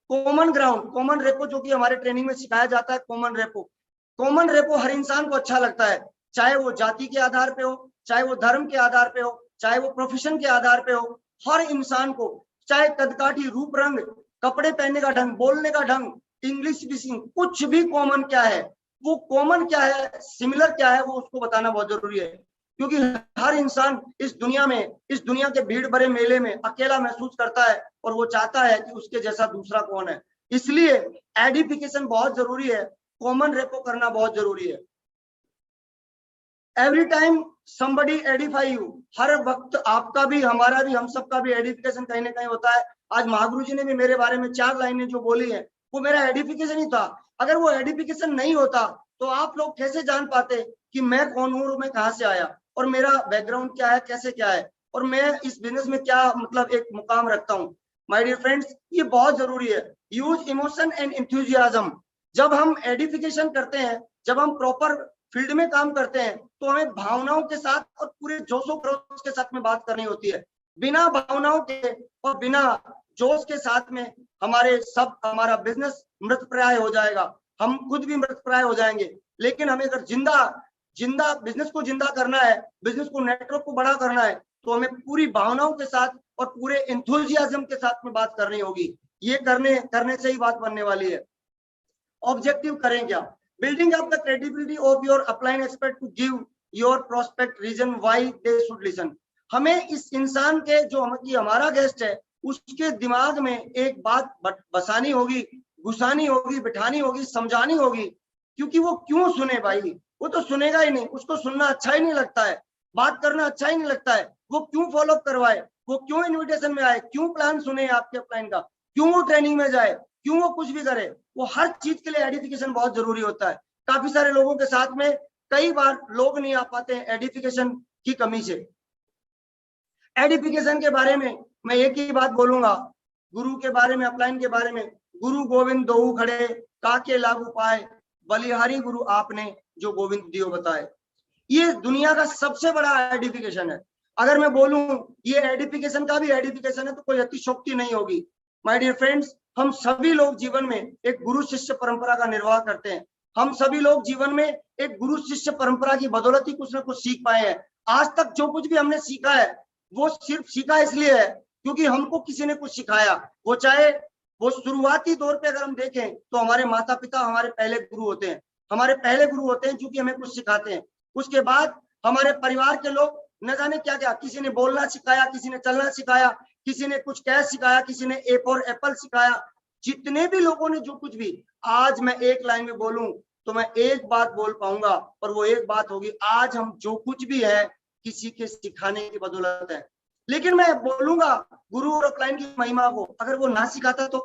Common repo जो कि हमारे ट्रेनिंग में सिखाया जाता है, कॉमन रेपो हर इंसान को अच्छा लगता है, चाहे वो जाति के आधार पे हो, चाहे वो धर्म के आधार पे हो, चाहे वो प्रोफेशन के आधार पे हो। हर इंसान को, चाहे कदकाठी, रूप रंग, कपड़े पहनने का ढंग, बोलने का ढंग, इंग्लिश स्पीकिंग, कुछ भी कॉमन क्या है, वो कॉमन क्या है, सिमिलर क्या है, वो उसको बताना बहुत जरूरी है। क्योंकि हर इंसान इस दुनिया के भीड़ भरे मेले में अकेला महसूस करता है और वो चाहता है कि उसके जैसा दूसरा कौन है। इसलिए एडिफिकेशन बहुत जरूरी है, कॉमन रेपो करना बहुत जरूरी है। Every time somebody edify you, हर वक्त आपका भी, हमारा भी, हम सबका भी एडिफिकेशन कहीं ना कहीं होता है। आज महागुरु जी ने भी मेरे बारे में 4 लाइनें जो बोली है वो मेरा एडिफिकेशन ही था। अगर वो एडिफिकेशन नहीं होता तो आप लोग कैसे जान पाते कि मैं कौन हूँ, मैं कहाँ से आया और मेरा बैकग्राउंड क्या है, कैसे क्या है, और मैं इस बिजनेस में क्या मतलब एक मुकाम रखता हूँ। माय डियर फ्रेंड्स, ये बहुत जरूरी है। Use emotion and enthusiasm. जब हम एडिफिकेशन करते हैं, जब हम प्रॉपर फील्ड में काम करते हैं तो हमें भावनाओं के साथ और पूरे जोशो खरोश के साथ में बात करनी होती है। बिना भावनाओं के और बिना जोश के साथ में हमारा बिजनेस मृतप्राय हो जाएगा, हम खुद भी मृतप्राय हो जाएंगे। लेकिन हमें अगर जिंदा बिजनेस को जिंदा करना है, बिजनेस को, नेटवर्क को बड़ा करना है, तो हमें पूरी भावनाओं के साथ और पूरे एंथुसियाज्म के साथ में बात करनी होगी। ये करने से ही बात बनने वाली है। ऑब्जेक्टिव करें क्या? Building up the credibility of your upline expert to give your prospect reason why they should listen. हमें इस इंसान के जो हमारा गेस्ट है उसके दिमाग में एक बात बसानी होगी, घुसानी होगी, बिठानी होगी, समझानी होगी। क्योंकि वो क्यों सुने भाई, वो तो सुनेगा ही नहीं, उसको सुनना अच्छा ही नहीं लगता है, बात करना अच्छा ही नहीं लगता है। वो क्यों फॉलो करवाए, वो क्यों इन्विटेशन में आए, क्यों प्लान सुने आपके अपलाइन का, क्यों वो ट्रेनिंग में जाए, क्यों वो कुछ भी करे। वो हर चीज के लिए एडिफिकेशन बहुत जरूरी होता है। काफी सारे लोगों के साथ में कई बार लोग नहीं आ पाते हैं एडिफिकेशन की कमी से। एडिफिकेशन के बारे में मैं एक ही बात बोलूंगा, गुरु के बारे में, अपलाइन के बारे में। गुरु गोविंद दोऊ खड़े, काके लागू पाए, बलिहारी गुरु आपने जो गोविंद दियो बताए। ये दुनिया का सबसे बड़ा एडिफिकेशन है। अगर मैं बोलूं ये एडिफिकेशन का भी एडिफिकेशन है तो कोई अतिशोक्ति नहीं होगी। माय डियर फ्रेंड्स, हम सभी लोग जीवन में एक गुरु शिष्य परंपरा का निर्वाह करते हैं। हम सभी लोग जीवन में एक गुरु शिष्य परंपरा की बदौलत ही कुछ ना कुछ सीख पाए हैं। आज तक जो कुछ भी हमने सीखा है वो सिर्फ सीखा इसलिए है क्योंकि हमको किसी ने कुछ सिखाया। वो चाहे वो शुरुआती दौर पे अगर हम देखें तो हमारे माता पिता हमारे पहले गुरु होते हैं, हमारे पहले गुरु होते हैं जो कि हमें कुछ सिखाते हैं। उसके बाद हमारे परिवार के लोग न जाने क्या क्या, किसी ने बोलना सिखाया, किसी ने चलना सिखाया, किसी ने कुछ कैश सिखाया, किसी ने ए फॉर एप्पल सिखाया। जितने भी लोगों ने जो कुछ भी, आज मैं एक लाइन में बोलूं तो मैं एक बात बोल पाऊंगा और वो एक बात होगी, आज हम जो कुछ भी है किसी के सिखाने की बदौलत है। लेकिन मैं बोलूंगा गुरु और अपलाइन की महिमा को, अगर वो ना सिखाता तो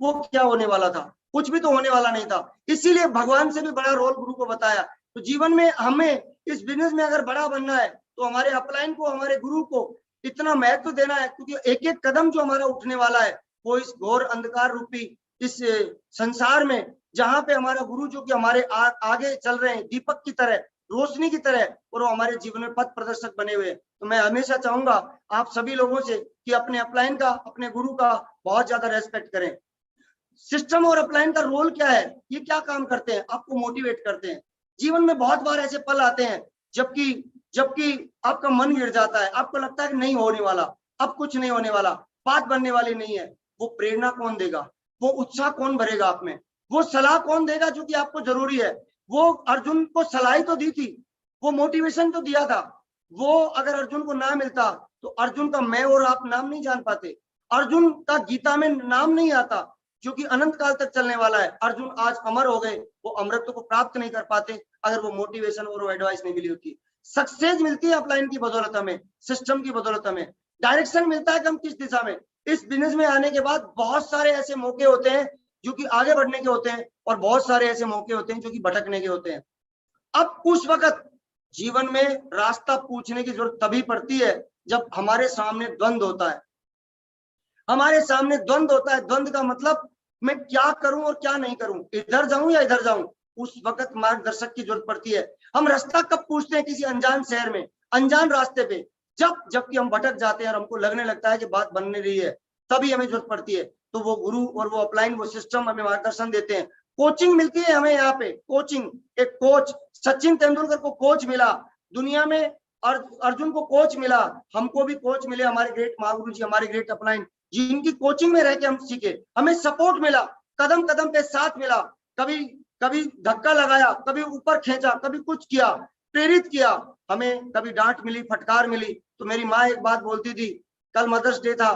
वो क्या होने वाला था? कुछ भी तो होने वाला नहीं था। इसीलिए भगवान से भी बड़ा रोल गुरु को बताया। तो जीवन में हमें इस बिजनेस में अगर बड़ा बनना है तो हमारे अपलाइन को, हमारे गुरु को इतना महत्व देना है, क्योंकि एक एक कदम जो हमारा उठने वाला है वो इस घोर अंधकार रूपी इस संसार में, जहां पे हमारा गुरु जो कि हमारे आगे चल रहे हैं दीपक की तरह, रोशनी की तरह, और वो हमारे जीवन में पथ प्रदर्शक बने हुए। तो मैं हमेशा चाहूंगा आप सभी लोगों से कि अपने अपलाइन का, अपने गुरु का बहुत ज्यादा रेस्पेक्ट करें। सिस्टम और अपलाइन का रोल क्या है, ये क्या काम करते हैं? आपको मोटिवेट करते हैं। जीवन में बहुत बार ऐसे पल आते हैं जबकि आपका मन गिर जाता है, आपको लगता है कि नहीं होने वाला, अब कुछ नहीं होने वाला, बात बनने वाली नहीं है। वो प्रेरणा कौन देगा? वो उत्साह कौन भरेगा आप में? वो सलाह कौन देगा जो कि आपको जरूरी है? वो अर्जुन को सलाह तो दी थी, वो मोटिवेशन तो दिया था। वो अगर अर्जुन को ना मिलता तो अर्जुन का मैं और आप नाम नहीं जान पाते, अर्जुन का गीता में नाम नहीं आता जो कि अनंत काल तक चलने वाला है। अर्जुन आज अमर हो गए, वो अमरत्व को प्राप्त नहीं कर पाते अगर वो मोटिवेशन और वो एडवाइस नहीं मिली होती। सक्सेस मिलती है अपलाइन की बदौलत, हमें सिस्टम की बदौलत, हमें डायरेक्शन मिलता है कि हम किस दिशा में। इस बिजनेस में आने के बाद बहुत सारे ऐसे मौके होते हैं जो कि आगे बढ़ने के होते हैं और बहुत सारे ऐसे मौके होते हैं जो कि भटकने के होते हैं। अब उस वक्त जीवन में रास्ता पूछने की जरूरत तभी पड़ती है जब हमारे सामने द्वंद होता है। हमारे सामने द्वंद होता है। द्वंद का मतलब मैं क्या करूं और क्या नहीं करूं, इधर जाऊं या इधर जाऊं। उस वक्त मार्गदर्शक की जरूरत पड़ती है। हम रास्ता कब पूछते हैं? किसी अनजान शहर में, अनजान रास्ते पे, जबकि हम भटक जाते हैं और हमको लगने लगता है कि बात बन नहीं रही है, तभी हमें जरूरत पड़ती है। तो वो गुरु और वो अपलाइन, वो सिस्टम हमें मार्गदर्शन देते हैं। कोचिंग मिलती है हमें यहाँ पे, कोचिंग, एक कोच। सचिन तेंदुलकर को कोच मिला, दुनिया में अर्जुन को कोच मिला, हमको भी कोच मिले, हमारे ग्रेट महागुरु जी, हमारे ग्रेट अपलाइन, जिनकी कोचिंग में रह के हम सीखे। हमें सपोर्ट मिला, कदम कदम पे साथ मिला, कभी धक्का लगाया, कभी ऊपर खींचा, कभी कुछ किया, प्रेरित किया। हमें कभी डांट मिली, फटकार मिली। तो मेरी माँ एक बात बोलती थी, कल मदर्स डे था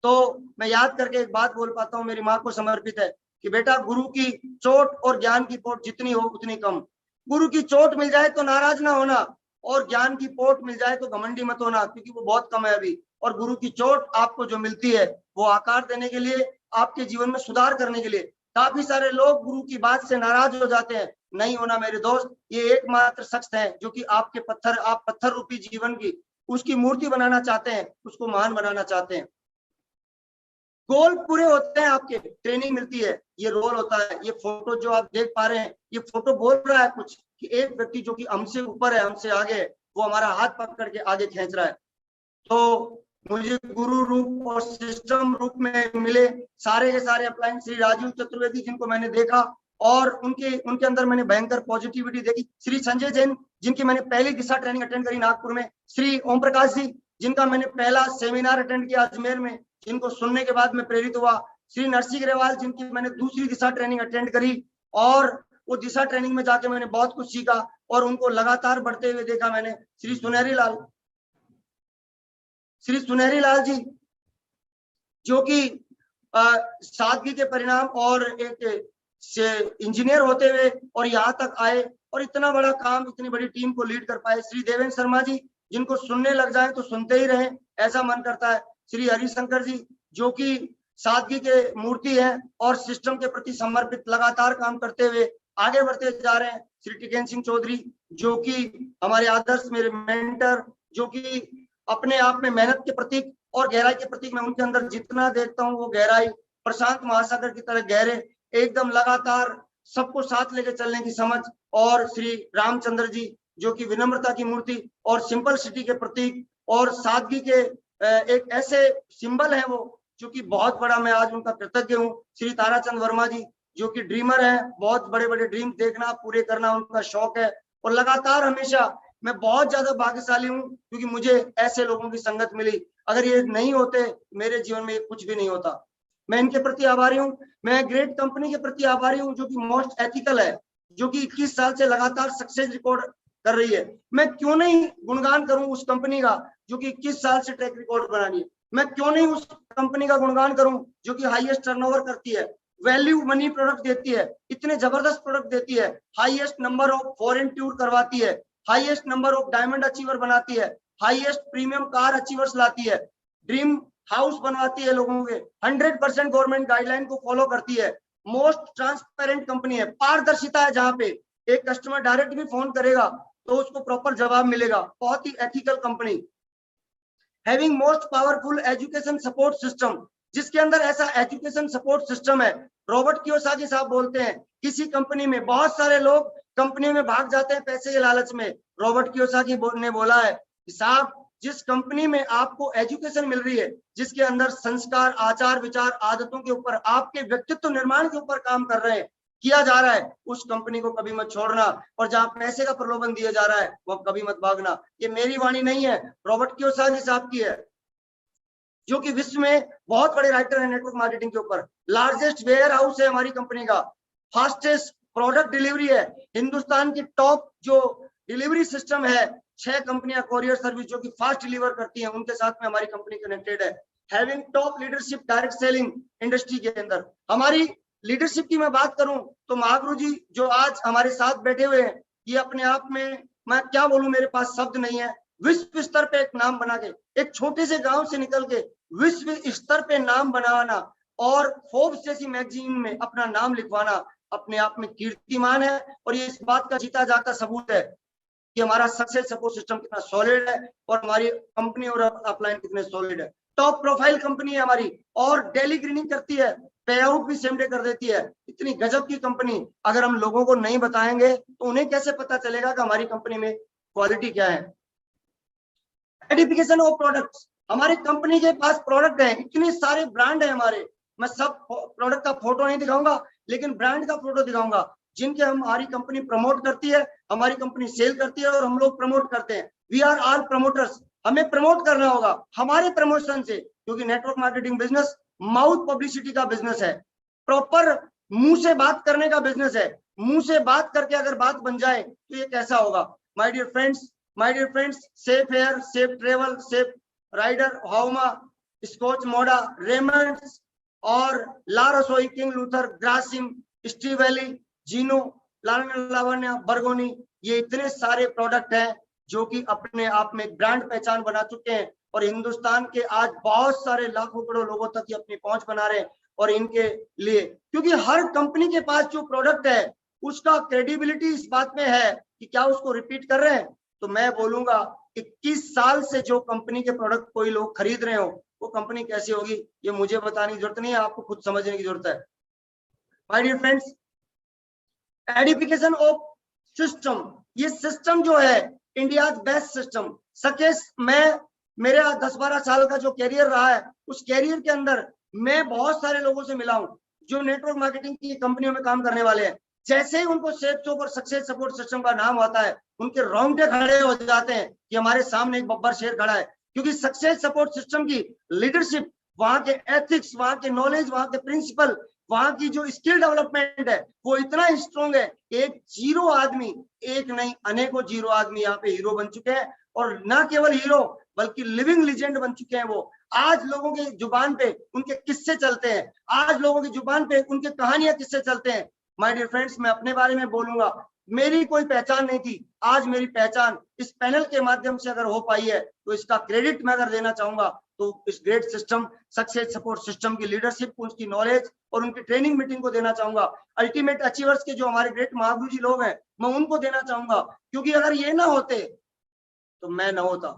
तो मैं याद करके एक बात बोल पाता हूँ, मेरी माँ को समर्पित है कि बेटा, गुरु की चोट और ज्ञान की पोट जितनी हो उतनी कम। गुरु की चोट मिल जाए तो नाराज ना होना, और ज्ञान की पोट मिल जाए तो घमंडी मत होना, क्योंकि वो बहुत कम है अभी। और गुरु की चोट आपको जो मिलती है वो आकार देने के लिए, आपके जीवन में सुधार करने के लिए। काफी सारे लोग गुरु की बात से नाराज हो जाते हैं। नहीं होना मेरे दोस्त, ये एकमात्र शख्स है जो कि आपके आप पत्थर रूपी जीवन की उसकी मूर्ति बनाना चाहते हैं, उसको महान बनाना चाहते हैं। गोल पूरे होते हैं आपके, ट्रेनिंग मिलती है, ये रोल होता है। ये फोटो जो आप देख पा रहे हैं, ये फोटो बोल रहा है कुछ कि एक व्यक्ति जो कि हमसे ऊपर है, हमसे आगे है, वो हमारा हाथ पकड़ के आगे खींच रहा है। तो मुझे गुरु रूप और सिस्टम रूप में मिले सारे के सारे अपलाइन श्री राजीव चतुर्वेदी, जिनको मैंने देखा और उनके अंदर मैंने भयंकर पॉजिटिविटी देखी। श्री संजय जैन, जिनकी मैंने पहली दिशा ट्रेनिंग अटेंड करी नागपुर में। श्री ओम प्रकाश जी, जिनका मैंने पहला सेमिनार अटेंड किया अजमेर में, जिनको सुनने के बाद मैं प्रेरित हुआ। श्री नरसिंह ग्रेवाल, जिनकी मैंने दूसरी दिशा ट्रेनिंग अटेंड करी और वो दिशा ट्रेनिंग में जाके मैंने बहुत कुछ सीखा और उनको लगातार बढ़ते हुए देखा मैंने। श्री सुनहरी लाल जी, जो कि सादगी के परिणाम और एक इंजीनियर होते हुए और यहाँ तक आए और इतना बड़ा काम, इतनी बड़ी टीम को लीड कर पाए। श्री देवेंद्र शर्मा जी, जिनको सुनने लग जाए तो सुनते ही रहें, ऐसा मन करता है। श्री हरिशंकर जी, जो कि सादगी के मूर्ति हैं और सिस्टम के प्रति समर्पित लगातार काम करते हुए आगे बढ़ते जा रहे हैं। श्री टिकेन सिंह चौधरी, जो कि हमारे आदर्श, मेरे मेंटर, जो कि अपने आप में मेहनत के प्रतीक और गहराई के प्रतीक। मैं उनके अंदर जितना देखता हूँ वो गहराई प्रशांत महासागर की तरह गहरे, एकदम लगातार सबको साथ लेके चलने की समझ, और श्री रामचंद्र जी जो कि विनम्रता की मूर्ति और सिंपल सिटी के प्रतीक और सादगी के एक ऐसे सिंबल है वो, जो कि बहुत बड़ा मैं आज उनका कृतज्ञ हूँ। श्री ताराचंद वर्मा जी जो कि ड्रीमर है, बहुत बड़े बड़े ड्रीम देखना पूरे करना उनका शौक है, और लगातार हमेशा मैं बहुत ज्यादा भाग्यशाली हूँ क्योंकि मुझे ऐसे लोगों की संगत मिली। अगर ये नहीं होते मेरे जीवन में कुछ भी नहीं होता। मैं इनके प्रति आभारी हूँ। मैं ग्रेट कंपनी के प्रति आभारी हूँ जो कि मोस्ट एथिकल है, जो कि 21 साल से लगातार सक्सेस रिकॉर्ड कर रही है। मैं क्यों नहीं गुणगान करूं उस कंपनी का जो कि 21 साल से ट्रैक रिकॉर्ड बना रही है। मैं क्यों नहीं उस कंपनी का गुणगान करूं जो कि हाईएस्ट टर्नओवर करती है, वैल्यू मनी प्रोडक्ट देती है, इतने जबरदस्त प्रोडक्ट देती है, highest number of foreign tour करवाती है, highest number of diamond achiever बनाती है, हाईएस्ट प्रीमियम कार अचीवर्स लाती है, ड्रीम हाउस बनवाती है लोगों के, 100% गवर्नमेंट गाइडलाइन को फॉलो करती है, मोस्ट ट्रांसपेरेंट कंपनी है, पारदर्शिता है, जहां पे एक कस्टमर डायरेक्ट भी फोन करेगा तो उसको प्रॉपर जवाब मिलेगा, बहुत ही ethical company. Having most powerful education support system, जिसके अंदर ऐसा एजुकेशन सपोर्ट सिस्टम है, रॉबर्ट कियोसाकी साहब बोलते हैं किसी कंपनी में बहुत सारे लोग कंपनी में भाग जाते हैं पैसे के लालच में, रॉबर्ट कियोसाकी ने बोला है कि साहब जिस कंपनी में आपको एजुकेशन मिल रही है, जिसके अंदर संस्कार, आचार विचार, आदतों के ऊपर, आपके व्यक्तित्व निर्माण के ऊपर काम कर रहे हैं, किया जा रहा है, उस कंपनी को कभी मत छोड़ना, और जहां पैसे का प्रलोभन दिया जा रहा है वो कभी मत भागना। ये मेरी वाणी नहीं है, रॉबर्ट कियोसाकी साहब की है, जो कि विश्व में बहुत बड़े राइटर हैं नेटवर्क मार्केटिंग के ऊपर। लार्जेस्ट वेयर हाउस है हमारी कंपनी का, फास्टेस्ट प्रोडक्ट डिलीवरी है, हिंदुस्तान की टॉप जो डिलीवरी सिस्टम है, 6 कंपनियां कोरियर सर्विस जो कि फास्ट डिलीवर करती हैं, उनके साथ में हमारी कंपनी कनेक्टेड है। Having top leadership direct selling industry के अंदर, हमारी लीडरशिप की मैं बात करूं तो महागुरु जी जो आज हमारे साथ बैठे हुए हैं, ये अपने आप में मैं क्या बोलूं, मेरे पास शब्द नहीं है। विश्व स्तर पे एक नाम बना के, एक छोटे से गांव से निकल के विश्व स्तर पे नाम बनाना और फोर्ब्स जैसी मैगजीन में अपना नाम लिखवाना अपने आप में कीर्तिमान है, और ये इस बात का जीता जाता सबूत है कि हमारा सक्सेस सपोर्ट सिस्टम कितना सॉलिड है और हमारी कंपनी और अपलाइन कितने सॉलिड है। टॉप प्रोफाइल कंपनी है हमारी, और डेली ग्रीनिंग करती है, पे आउट भी सेम डे कर देती है, इतनी गजब की कंपनी। अगर हम लोगों को नहीं बताएंगे तो उन्हें कैसे पता चलेगा कि हमारी कंपनी में क्वालिटी क्या है। आइडेंटिफिकेशन ऑफ प्रोडक्ट्स, हमारी कंपनी के पास प्रोडक्ट है, इतने सारे ब्रांड है हमारे, मैं सब प्रोडक्ट का फोटो नहीं दिखाऊंगा लेकिन ब्रांड का फोटो दिखाऊंगा, जिनके हमारी कंपनी प्रमोट करती है, हमारी कंपनी सेल करती है और हम लोग प्रमोट करते हैं। वी आर ऑल प्रमोटर्स, हमें प्रमोट करना होगा हमारे प्रमोशन से, क्योंकि network marketing business mouth publicity का बिजनेस है, प्रॉपर मुंह से बात करने का बिजनेस है। मुंह से बात करके अगर बात बन जाए तो ये कैसा होगा। My dear friends, safe air, safe travel, safe rider, हाउमा, स्कॉच मोडा, रेमंड्स और ला रसोई, किंग लूथर, ग्रासिम, स्टी वैली, जीनो, लावण्या, बरगोनी, ये इतने सारे प्रोडक्ट हैं जो कि अपने आप में ब्रांड पहचान बना चुके हैं, और हिंदुस्तान के आज बहुत सारे लाखों करोड़ लोगों तक ये अपनी पहुंच बना रहे हैं। और इनके लिए, क्योंकि हर कंपनी के पास जो प्रोडक्ट है उसका क्रेडिबिलिटी इस बात में है कि क्या उसको रिपीट कर रहे हैं। तो मैं बोलूंगा 21 साल से जो कंपनी के प्रोडक्ट कोई लोग खरीद रहे हो, वो कंपनी कैसी होगी ये मुझे बताने की जरूरत नहीं है, आपको खुद समझने की जरूरत है। My dear friends, edification of system, ये सिस्टम जो है इंडिया बेस्ट सिस्टम। सकेश, मैं मेरा 10-12 साल का जो कैरियर रहा है, उस कैरियर के अंदर मैं बहुत सारे लोगों से मिला हूं जो नेटवर्क मार्केटिंग की कंपनियों में काम करने वाले हैं। जैसे ही उनको सेफ और सक्सेस सपोर्ट सिस्टम का नाम आता है, उनके रोंगटे खड़े हो जाते हैं कि हमारे सामने एक बब्बर शेर खड़ा है, क्योंकि सक्सेस सपोर्ट सिस्टम की लीडरशिप, वहां के एथिक्स, वहां के नॉलेज, वहां के प्रिंसिपल, वहां की जो स्किल डेवलपमेंट है वो इतना स्ट्रॉन्ग है। एक जीरो आदमी, एक नहीं अनेकों जीरो आदमी यहाँ पे हीरो बन चुके हैं, और ना केवल हीरो बल्कि लिविंग लीजेंड बन चुके हैं। वो आज लोगों की जुबान पे उनके किस्से चलते हैं, आज लोगों की जुबान पे उनके कहानियां किस्से चलते हैं। माय डियर फ्रेंड्स, मैं अपने बारे में बोलूंगा, मेरी कोई पहचान नहीं थी, आज मेरी पहचान इस पैनल के माध्यम से अगर हो पाई है तो इसका क्रेडिट मैं अगर देना चाहूंगा तो इस great system, success support system की लीडरशिप, उनकी नॉलेज और उनकी ट्रेनिंग मीटिंग को देना चाहूंगा। अल्टीमेट अचीवर्स के जो हमारे ग्रेट महागुरु जी लोग हैं, मैं उनको देना चाहूंगा, क्योंकि अगर ये ना होते तो मैं ना होता।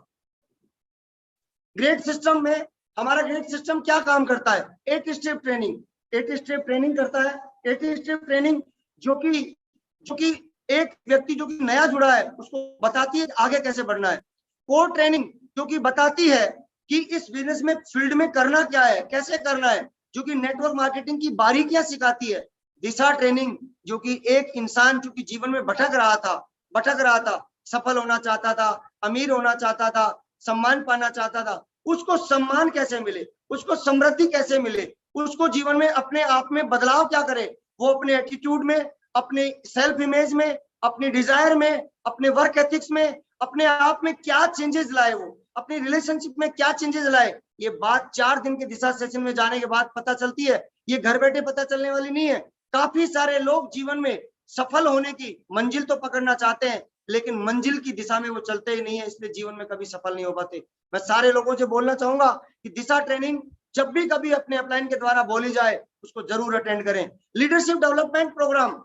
ग्रेट सिस्टम में हमारा ग्रेट सिस्टम क्या काम करता है? 8 स्टेप ट्रेनिंग, 8 स्टेप ट्रेनिंग करता है। 8 स्टेप ट्रेनिंग जो कि एक व्यक्ति जो कि नया जुड़ा है उसको बताती है आगे कैसे बढ़ना है। कोर ट्रेनिंग जो कि बताती है कि इस बिजनेस में फील्ड में करना क्या है, कैसे करना है, जो कि नेटवर्क मार्केटिंग की बारीकियां सिखाती है। दिशा ट्रेनिंग जो कि एक इंसान जो कि जीवन में भटक रहा था, सफल होना चाहता था, अमीर होना चाहता था, सम्मान पाना चाहता था, उसको सम्मान कैसे मिले, उसको समृद्धि कैसे मिले, उसको जीवन में अपने आप में बदलाव क्या करे, वो अपने एटीट्यूड में, अपने सेल्फ इमेज में, अपनी डिजायर में, अपने वर्क एथिक्स में, अपने आप में क्या चेंजेस लाए, वो अपनी रिलेशनशिप में क्या चेंजेस लाए। ये बात 4 दिन के दिशा सेशन में जाने के बाद पता चलती है, ये घर बैठे पता चलने वाली नहीं है। काफी सारे लोग जीवन में सफल होने की मंजिल तो पकड़ना चाहते हैं, लेकिन मंजिल की दिशा में वो चलते ही नहीं है, इसलिए जीवन में कभी सफल नहीं हो पाते। मैं सारे लोगों से बोलना चाहूंगा कि दिशा ट्रेनिंग जब भी कभी अपने अपलाइन के द्वारा बोली जाए उसको जरूर अटेंड करें। लीडरशिप डेवलपमेंट प्रोग्राम,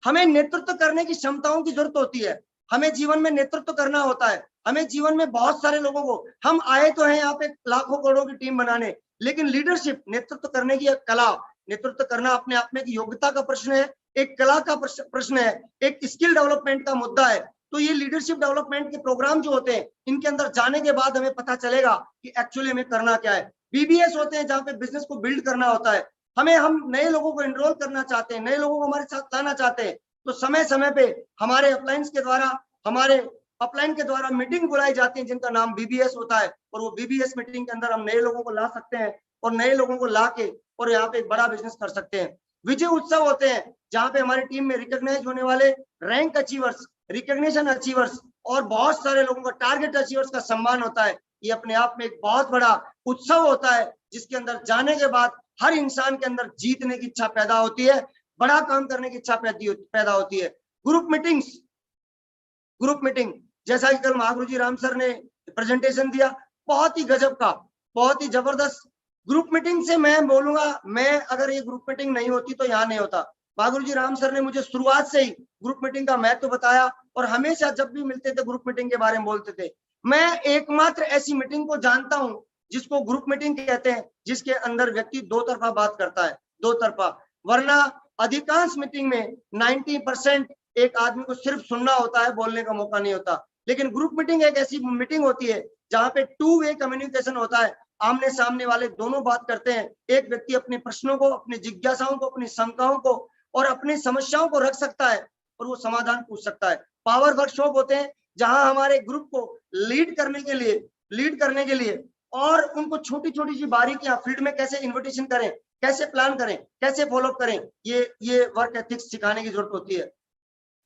हमें नेतृत्व करने की क्षमताओं की जरूरत होती है, हमें जीवन में नेतृत्व करना होता है, हमें जीवन में बहुत सारे लोगों को, हम आए तो हैं यहाँ पे लाखों करोड़ों की टीम बनाने, लेकिन लीडरशिप, नेतृत्व करने की एक कला, नेतृत्व करना अपने आप में एक योग्यता का प्रश्न है, एक कला का प्रश्न है, एक स्किल डेवलपमेंट का मुद्दा है। तो ये लीडरशिप डेवलपमेंट के प्रोग्राम जो होते हैं, इनके अंदर जाने के बाद हमें पता चलेगा कि एक्चुअली हमें करना क्या है। बीबीएस होते हैं जहाँ पे बिजनेस को बिल्ड करना होता है, हम नए लोगों को एनरोल करना चाहते हैं, नए लोगों को हमारे साथ लाना चाहते हैं, तो समय समय पे हमारे अपलाइन के द्वारा मीटिंग बुलाई जाती है जिनका नाम बीबीएस होता है, और वो बीबीएस मीटिंग के अंदर हम नए लोगों को ला सकते हैं और नए लोगों को ला के और यहाँ पे एक बड़ा बिजनेस कर सकते हैं। विजय उत्सव होते हैं जहाँ पे हमारी टीम में रिकॉग्नाइज होने वाले रैंक अचीवर्स, रिकॉग्निशन अचीवर्स और बहुत सारे लोगों का टारगेट अचीवर्स का सम्मान होता है। ये अपने आप में एक बहुत बड़ा उत्सव होता है जिसके अंदर जाने के बाद हर इंसान के अंदर जीतने की इच्छा पैदा होती है, बड़ा काम करने की इच्छा पैदा होती है। ग्रुप मीटिंग जैसा कि कल महागुरु जी राम सर ने प्रेजेंटेशन दिया, बहुत ही गजब का, बहुत ही जबरदस्त ग्रुप मीटिंग से मैं बोलूंगा, मैं अगर ये ग्रुप मीटिंग नहीं होती तो यहाँ नहीं होता। महागुरु जी राम सर ने मुझे शुरुआत से ही ग्रुप मीटिंग का महत्व बताया और हमेशा जब भी मिलते थे ग्रुप मीटिंग के बारे में बोलते थे। मैं एकमात्र ऐसी मीटिंग को जानता हूं जिसको ग्रुप मीटिंग कहते हैं, जिसके अंदर व्यक्ति दो तरफा बात करता है, दो तरफा, वरना अधिकांश मीटिंग में 90% एक आदमी को सिर्फ सुनना होता है, बोलने का मौका नहीं होता। लेकिन ग्रुप मीटिंग एक ऐसी मीटिंग होती है जहां पे 2 वे कम्युनिकेशन होता है, आमने सामने वाले दोनों बात करते हैं, एक व्यक्ति अपने प्रश्नों को, अपनी जिज्ञासाओं को, अपनी शंकाओं को और अपनी समस्याओं को रख सकता है और वो समाधान पूछ सकता है। पावर वर्कशॉप होते हैं जहां हमारे ग्रुप को लीड करने के लिए और उनको छोटी छोटी सी बारीकियां, फील्ड में कैसे इन्विटेशन करें, कैसे प्लान करें, कैसे फॉलो करें, ये वर्क एथिक्स सिखाने की जरूरत होती है।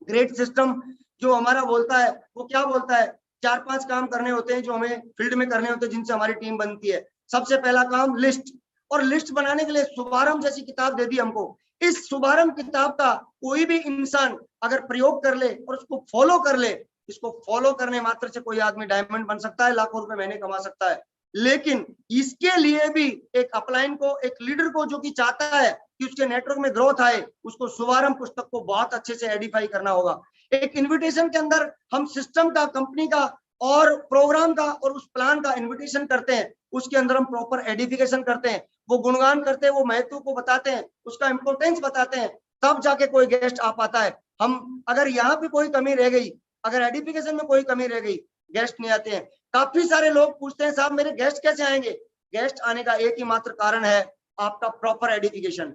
ग्रेड सिस्टम जो हमारा बोलता है, वो क्या बोलता है, 4-5 काम करने होते हैं जो हमें फील्ड में करने होते हैं, जिनसे हमारी टीम बनती है। सबसे पहला काम लिस्ट, और लिस्ट बनाने के लिए शुभारंभ जैसी किताब दे दी हमको। इस शुभारंभ किताब का कोई भी इंसान अगर प्रयोग कर ले और उसको फॉलो कर ले, इसको फॉलो करने मात्र से कोई आदमी डायमंड बन सकता है, लाखों रुपए महीने कमा सकता है। लेकिन इसके लिए भी एक अपलाइन को, एक लीडर को जो कि चाहता है कि उसके नेटवर्क में ग्रोथ आए, उसको शुभारंभ पुस्तक को बहुत अच्छे से एडिफाई करना होगा। एक इन्विटेशन के अंदर हम सिस्टम का, कंपनी का और प्रोग्राम का और उस प्लान का इन्विटेशन करते हैं, उसके अंदर हम प्रॉपर एडिफिकेशन करते हैं, वो गुणगान करते हैं, वो महत्व को बताते हैं, उसका इंपोर्टेंस बताते हैं, तब जाके कोई गेस्ट आ पाता है। हम अगर यहाँ पे कोई कमी रह गई, अगर एडिफिकेशन में कोई कमी रह गई, गेस्ट नहीं आते हैं। काफी सारे लोग पूछते हैं साहब मेरे गेस्ट कैसे आएंगे? गेस्ट आने का एक ही मात्र कारण है, आपका प्रॉपर एडिफिकेशन।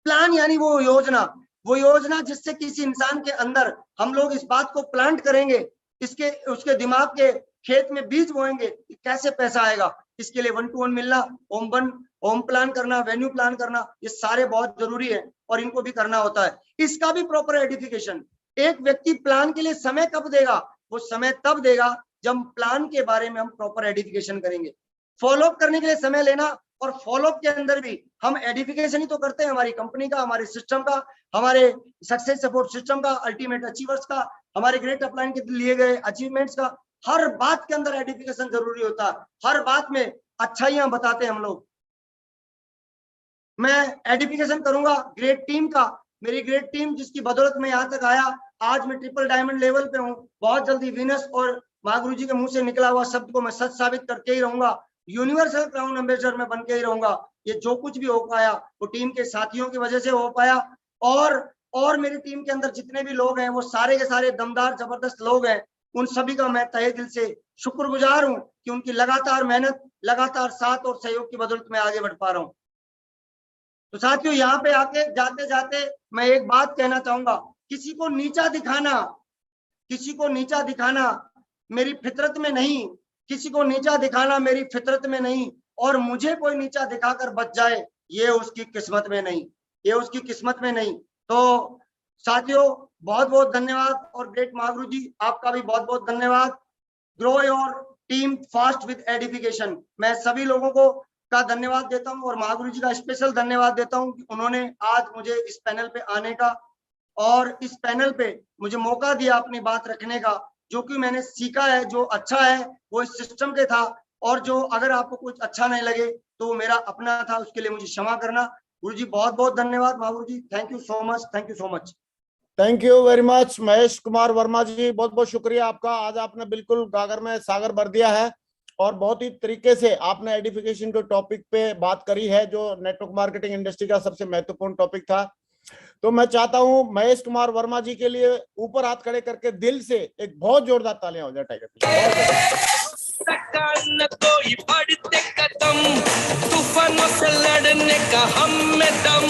प्लान यानी वो योजना जिससे किसी इंसान के अंदर हम लोग इस बात को प्लांट करेंगे, उसके दिमाग के खेत में बीज बोएंगे कि कैसे पैसा आएगा। इसके लिए 1-to-1 मिलना, होम प्लान करना, वेन्यू प्लान करना, ये सारे बहुत जरूरी है और इनको भी करना होता है। इसका भी प्रॉपर एडिफिकेशन। एक व्यक्ति प्लान के लिए समय कब देगा? वो समय तब देगा जब प्लान के बारे में हम प्रॉपर एडिफिकेशन करेंगे। फॉलोअप करने के लिए समय लेना, और फॉलोअप के अंदर भी हम एडिफिकेशन ही तो करते हैं, हमारी कंपनी का, हमारे सिस्टम का, हमारे सक्सेस सपोर्ट सिस्टम का, अल्टीमेट अचीवर्स का, हमारे ग्रेट अपलाइन के लिए गए अचीवमेंट्स का। हर बात के अंदर एडिफिकेशन जरूरी होता है, हर बात में अच्छाइयां बताते हैं हम लोग। मैं एडिफिकेशन करूंगा ग्रेट टीम का, मेरी ग्रेट टीम जिसकी बदौलत मैं यहाँ तक आया, आज मैं ट्रिपल डायमंड लेवल पे हूँ। बहुत जल्दी विनस और महागुरु जी के मुंह से निकला हुआ शब्द को मैं सच साबित करके ही रहूंगा। यूनिवर्सल क्राउन एम्बेसडर मैं बन के ही रहूंगा। ये जो कुछ भी हो पाया वो टीम के साथियों की वजह से हो पाया, और मेरी टीम के अंदर जितने भी लोग हैं वो सारे के सारे दमदार जबरदस्त लोग हैं। उन सभी का मैं तहे दिल से शुक्रगुजार हूं कि उनकी लगातार मेहनत, लगातार साथ और सहयोग की बदौलत मैं आगे बढ़ पा रहा हूं। तो साथियों, यहाँ पे आके जाते जाते मैं एक बात कहना चाहूंगा, किसी को नीचा दिखाना मेरी फितरत में नहीं, किसी को नीचा दिखाना मेरी फितरत में नहीं, और मुझे कोई नीचा दिखाकर बच जाए ये उसकी किस्मत में नहीं। तो साथियों, बहुत बहुत धन्यवाद, और ग्रेट महागुरु जी आपका भी बहुत बहुत धन्यवाद। Grow your team fast with edification, मैं सभी लोगों को का धन्यवाद देता हूं, और महागुरु जी का स्पेशल धन्यवाद देता हूं कि उन्होंने आज मुझे इस पैनल पे आने का और इस पैनल पे मुझे मौका दिया अपनी बात रखने का। जो कि मैंने सीखा है, जो अच्छा है वो इस सिस्टम के था, और जो अगर आपको कुछ अच्छा नहीं लगे तो वो मेरा अपना था, उसके लिए मुझे क्षमा करना। गुरु जी बहुत बहुत धन्यवाद। Mahaguru ji thank you so much. Thank you very much Mahesh Kumar Verma ji, बहुत बहुत शुक्रिया आपका। आज आपने बिल्कुल गागर में सागर भर दिया है, और बहुत ही तरीके से आपने एडिफिकेशन के टॉपिक पे बात करी है, जो नेटवर्क मार्केटिंग इंडस्ट्री का सबसे महत्वपूर्ण टॉपिक था। तो मैं चाहता हूं महेश कुमार वर्मा जी के लिए ऊपर हाथ खड़े करके दिल से एक बहुत जोरदार तालियां हो जाए टाइगर। न कोई बढ़ते कदम, तूफानों से लड़ने का हम में दम,